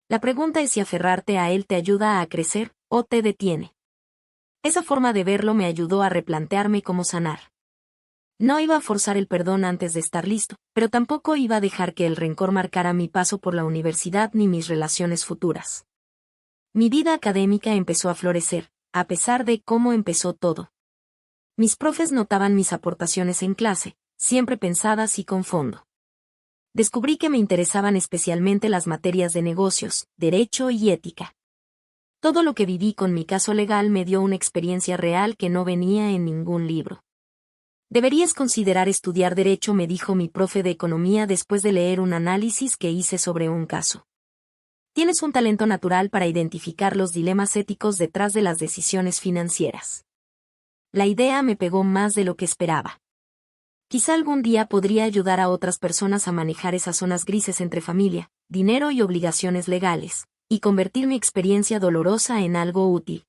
S1: La pregunta es si aferrarte a él te ayuda a crecer, o te detiene. Esa forma de verlo me ayudó a replantearme cómo sanar. No iba a forzar el perdón antes de estar listo, pero tampoco iba a dejar que el rencor marcara mi paso por la universidad ni mis relaciones futuras. Mi vida académica empezó a florecer, a pesar de cómo empezó todo. Mis profes notaban mis aportaciones en clase, siempre pensadas y con fondo. Descubrí que me interesaban especialmente las materias de negocios, derecho y ética. Todo lo que viví con mi caso legal me dio una experiencia real que no venía en ningún libro. Deberías considerar estudiar derecho, me dijo mi profe de economía después de leer un análisis que hice sobre un caso. Tienes un talento natural para identificar los dilemas éticos detrás de las decisiones financieras. La idea me pegó más de lo que esperaba. Quizá algún día podría ayudar a otras personas a manejar esas zonas grises entre familia, dinero y obligaciones legales, y convertir mi experiencia dolorosa en algo útil.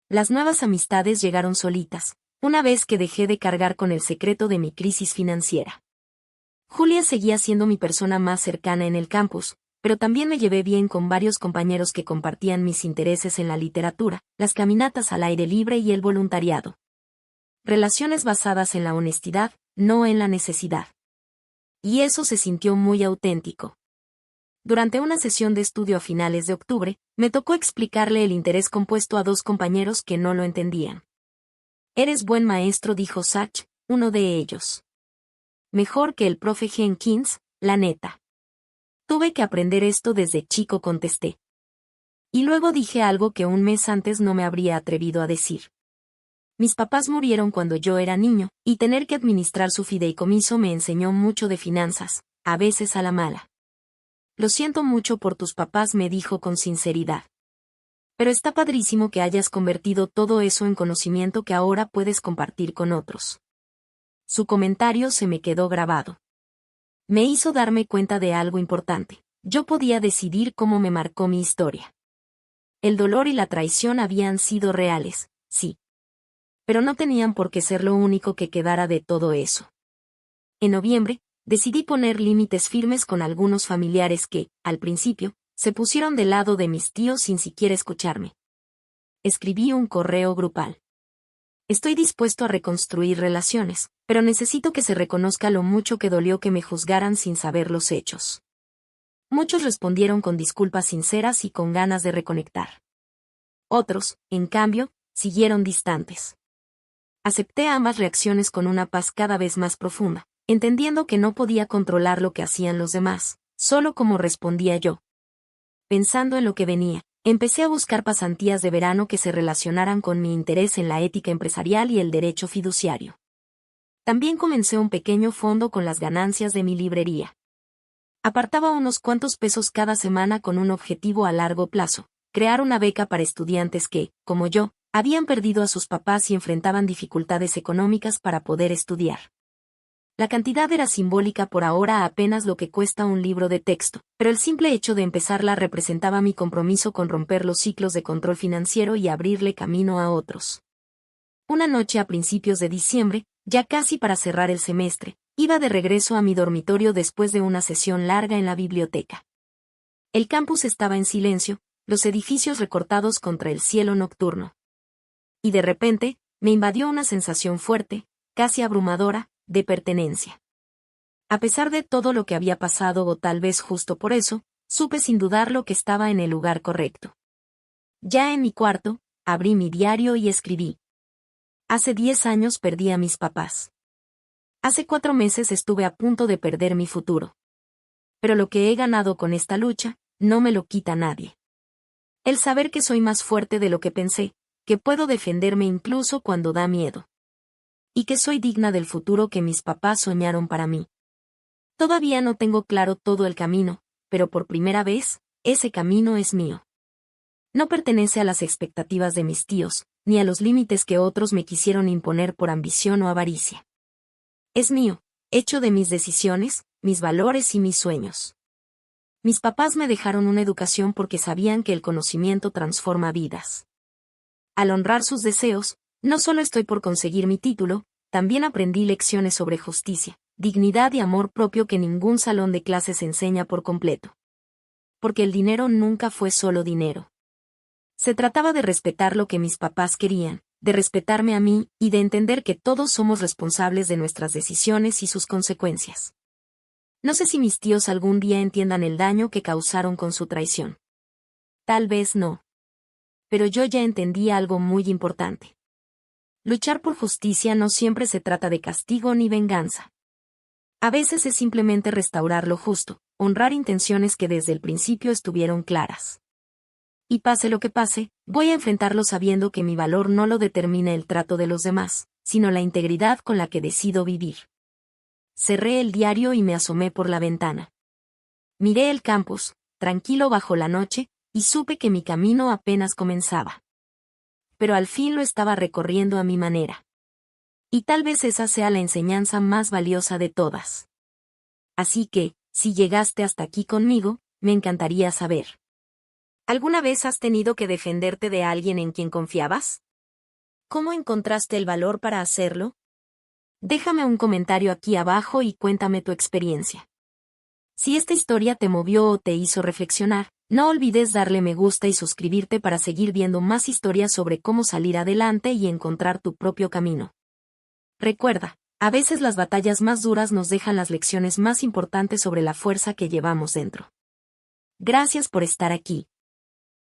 S1: Las nuevas amistades llegaron solitas, una vez que dejé de cargar con el secreto de mi crisis financiera. Julia seguía siendo mi persona más cercana en el campus, pero también me llevé bien con varios compañeros que compartían mis intereses en la literatura, las caminatas al aire libre y el voluntariado. Relaciones basadas en la honestidad, no en la necesidad. Y eso se sintió muy auténtico. Durante una sesión de estudio a finales de octubre, me tocó explicarle el interés compuesto a dos compañeros que no lo entendían. Eres buen maestro, dijo Sach, uno de ellos. Mejor que el profe Jenkins, la neta. Tuve que aprender esto desde chico, contesté. Y luego dije algo que un mes antes no me habría atrevido a decir. Mis papás murieron cuando yo era niño, y tener que administrar su fideicomiso me enseñó mucho de finanzas, a veces a la mala. Lo siento mucho por tus papás, me dijo con sinceridad. Pero está padrísimo que hayas convertido todo eso en conocimiento que ahora puedes compartir con otros. Su comentario se me quedó grabado. Me hizo darme cuenta de algo importante. Yo podía decidir cómo me marcó mi historia. El dolor y la traición habían sido reales, sí. Pero no tenían por qué ser lo único que quedara de todo eso. En noviembre, decidí poner límites firmes con algunos familiares que, al principio, se pusieron del lado de mis tíos sin siquiera escucharme. Escribí un correo grupal. Estoy dispuesto a reconstruir relaciones, pero necesito que se reconozca lo mucho que dolió que me juzgaran sin saber los hechos. Muchos respondieron con disculpas sinceras y con ganas de reconectar. Otros, en cambio, siguieron distantes. Acepté ambas reacciones con una paz cada vez más profunda, entendiendo que no podía controlar lo que hacían los demás, solo cómo respondía yo. Pensando en lo que venía, Empecé a buscar pasantías de verano que se relacionaran con mi interés en la ética empresarial y el derecho fiduciario. También comencé un pequeño fondo con las ganancias de mi librería. Apartaba unos cuantos pesos cada semana con un objetivo a largo plazo: crear una beca para estudiantes que, como yo, habían perdido a sus papás y enfrentaban dificultades económicas para poder estudiar. La cantidad era simbólica por ahora, apenas lo que cuesta un libro de texto, pero el simple hecho de empezarla representaba mi compromiso con romper los ciclos de control financiero y abrirle camino a otros. Una noche a principios de diciembre, ya casi para cerrar el semestre, iba de regreso a mi dormitorio después de una sesión larga en la biblioteca. El campus estaba en silencio, los edificios recortados contra el cielo nocturno. Y de repente, me invadió una sensación fuerte, casi abrumadora, de pertenencia. A pesar de todo lo que había pasado, o tal vez justo por eso, supe sin dudarlo que estaba en el lugar correcto. Ya en mi cuarto, abrí mi diario y escribí. Hace 10 años perdí a mis papás. Hace 4 meses estuve a punto de perder mi futuro. Pero lo que he ganado con esta lucha, no me lo quita nadie. El saber que soy más fuerte de lo que pensé, que puedo defenderme incluso cuando da miedo. Y que soy digna del futuro que mis papás soñaron para mí. Todavía no tengo claro todo el camino, pero por primera vez, ese camino es mío. No pertenece a las expectativas de mis tíos, ni a los límites que otros me quisieron imponer por ambición o avaricia. Es mío, hecho de mis decisiones, mis valores y mis sueños. Mis papás me dejaron una educación porque sabían que el conocimiento transforma vidas. Al honrar sus deseos, no solo estoy por conseguir mi título, también aprendí lecciones sobre justicia, dignidad y amor propio que ningún salón de clases enseña por completo. Porque el dinero nunca fue solo dinero. Se trataba de respetar lo que mis papás querían, de respetarme a mí y de entender que todos somos responsables de nuestras decisiones y sus consecuencias. No sé si mis tíos algún día entiendan el daño que causaron con su traición. Tal vez no. Pero yo ya entendí algo muy importante. Luchar por justicia no siempre se trata de castigo ni venganza. A veces es simplemente restaurar lo justo, honrar intenciones que desde el principio estuvieron claras. Y pase lo que pase, voy a enfrentarlo sabiendo que mi valor no lo determina el trato de los demás, sino la integridad con la que decido vivir. Cerré el diario y me asomé por la ventana. Miré el campus, tranquilo bajo la noche, y supe que mi camino apenas comenzaba. Pero al fin lo estaba recorriendo a mi manera. Y tal vez esa sea la enseñanza más valiosa de todas. Así que, si llegaste hasta aquí conmigo, me encantaría saber. ¿Alguna vez has tenido que defenderte de alguien en quien confiabas? ¿Cómo encontraste el valor para hacerlo? Déjame un comentario aquí abajo y cuéntame tu experiencia. Si esta historia te movió o te hizo reflexionar, no olvides darle me gusta y suscribirte para seguir viendo más historias sobre cómo salir adelante y encontrar tu propio camino. Recuerda, a veces las batallas más duras nos dejan las lecciones más importantes sobre la fuerza que llevamos dentro. Gracias por estar aquí.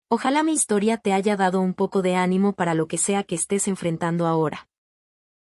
S1: Ojalá mi historia te haya dado un poco de ánimo para lo que sea que estés enfrentando ahora.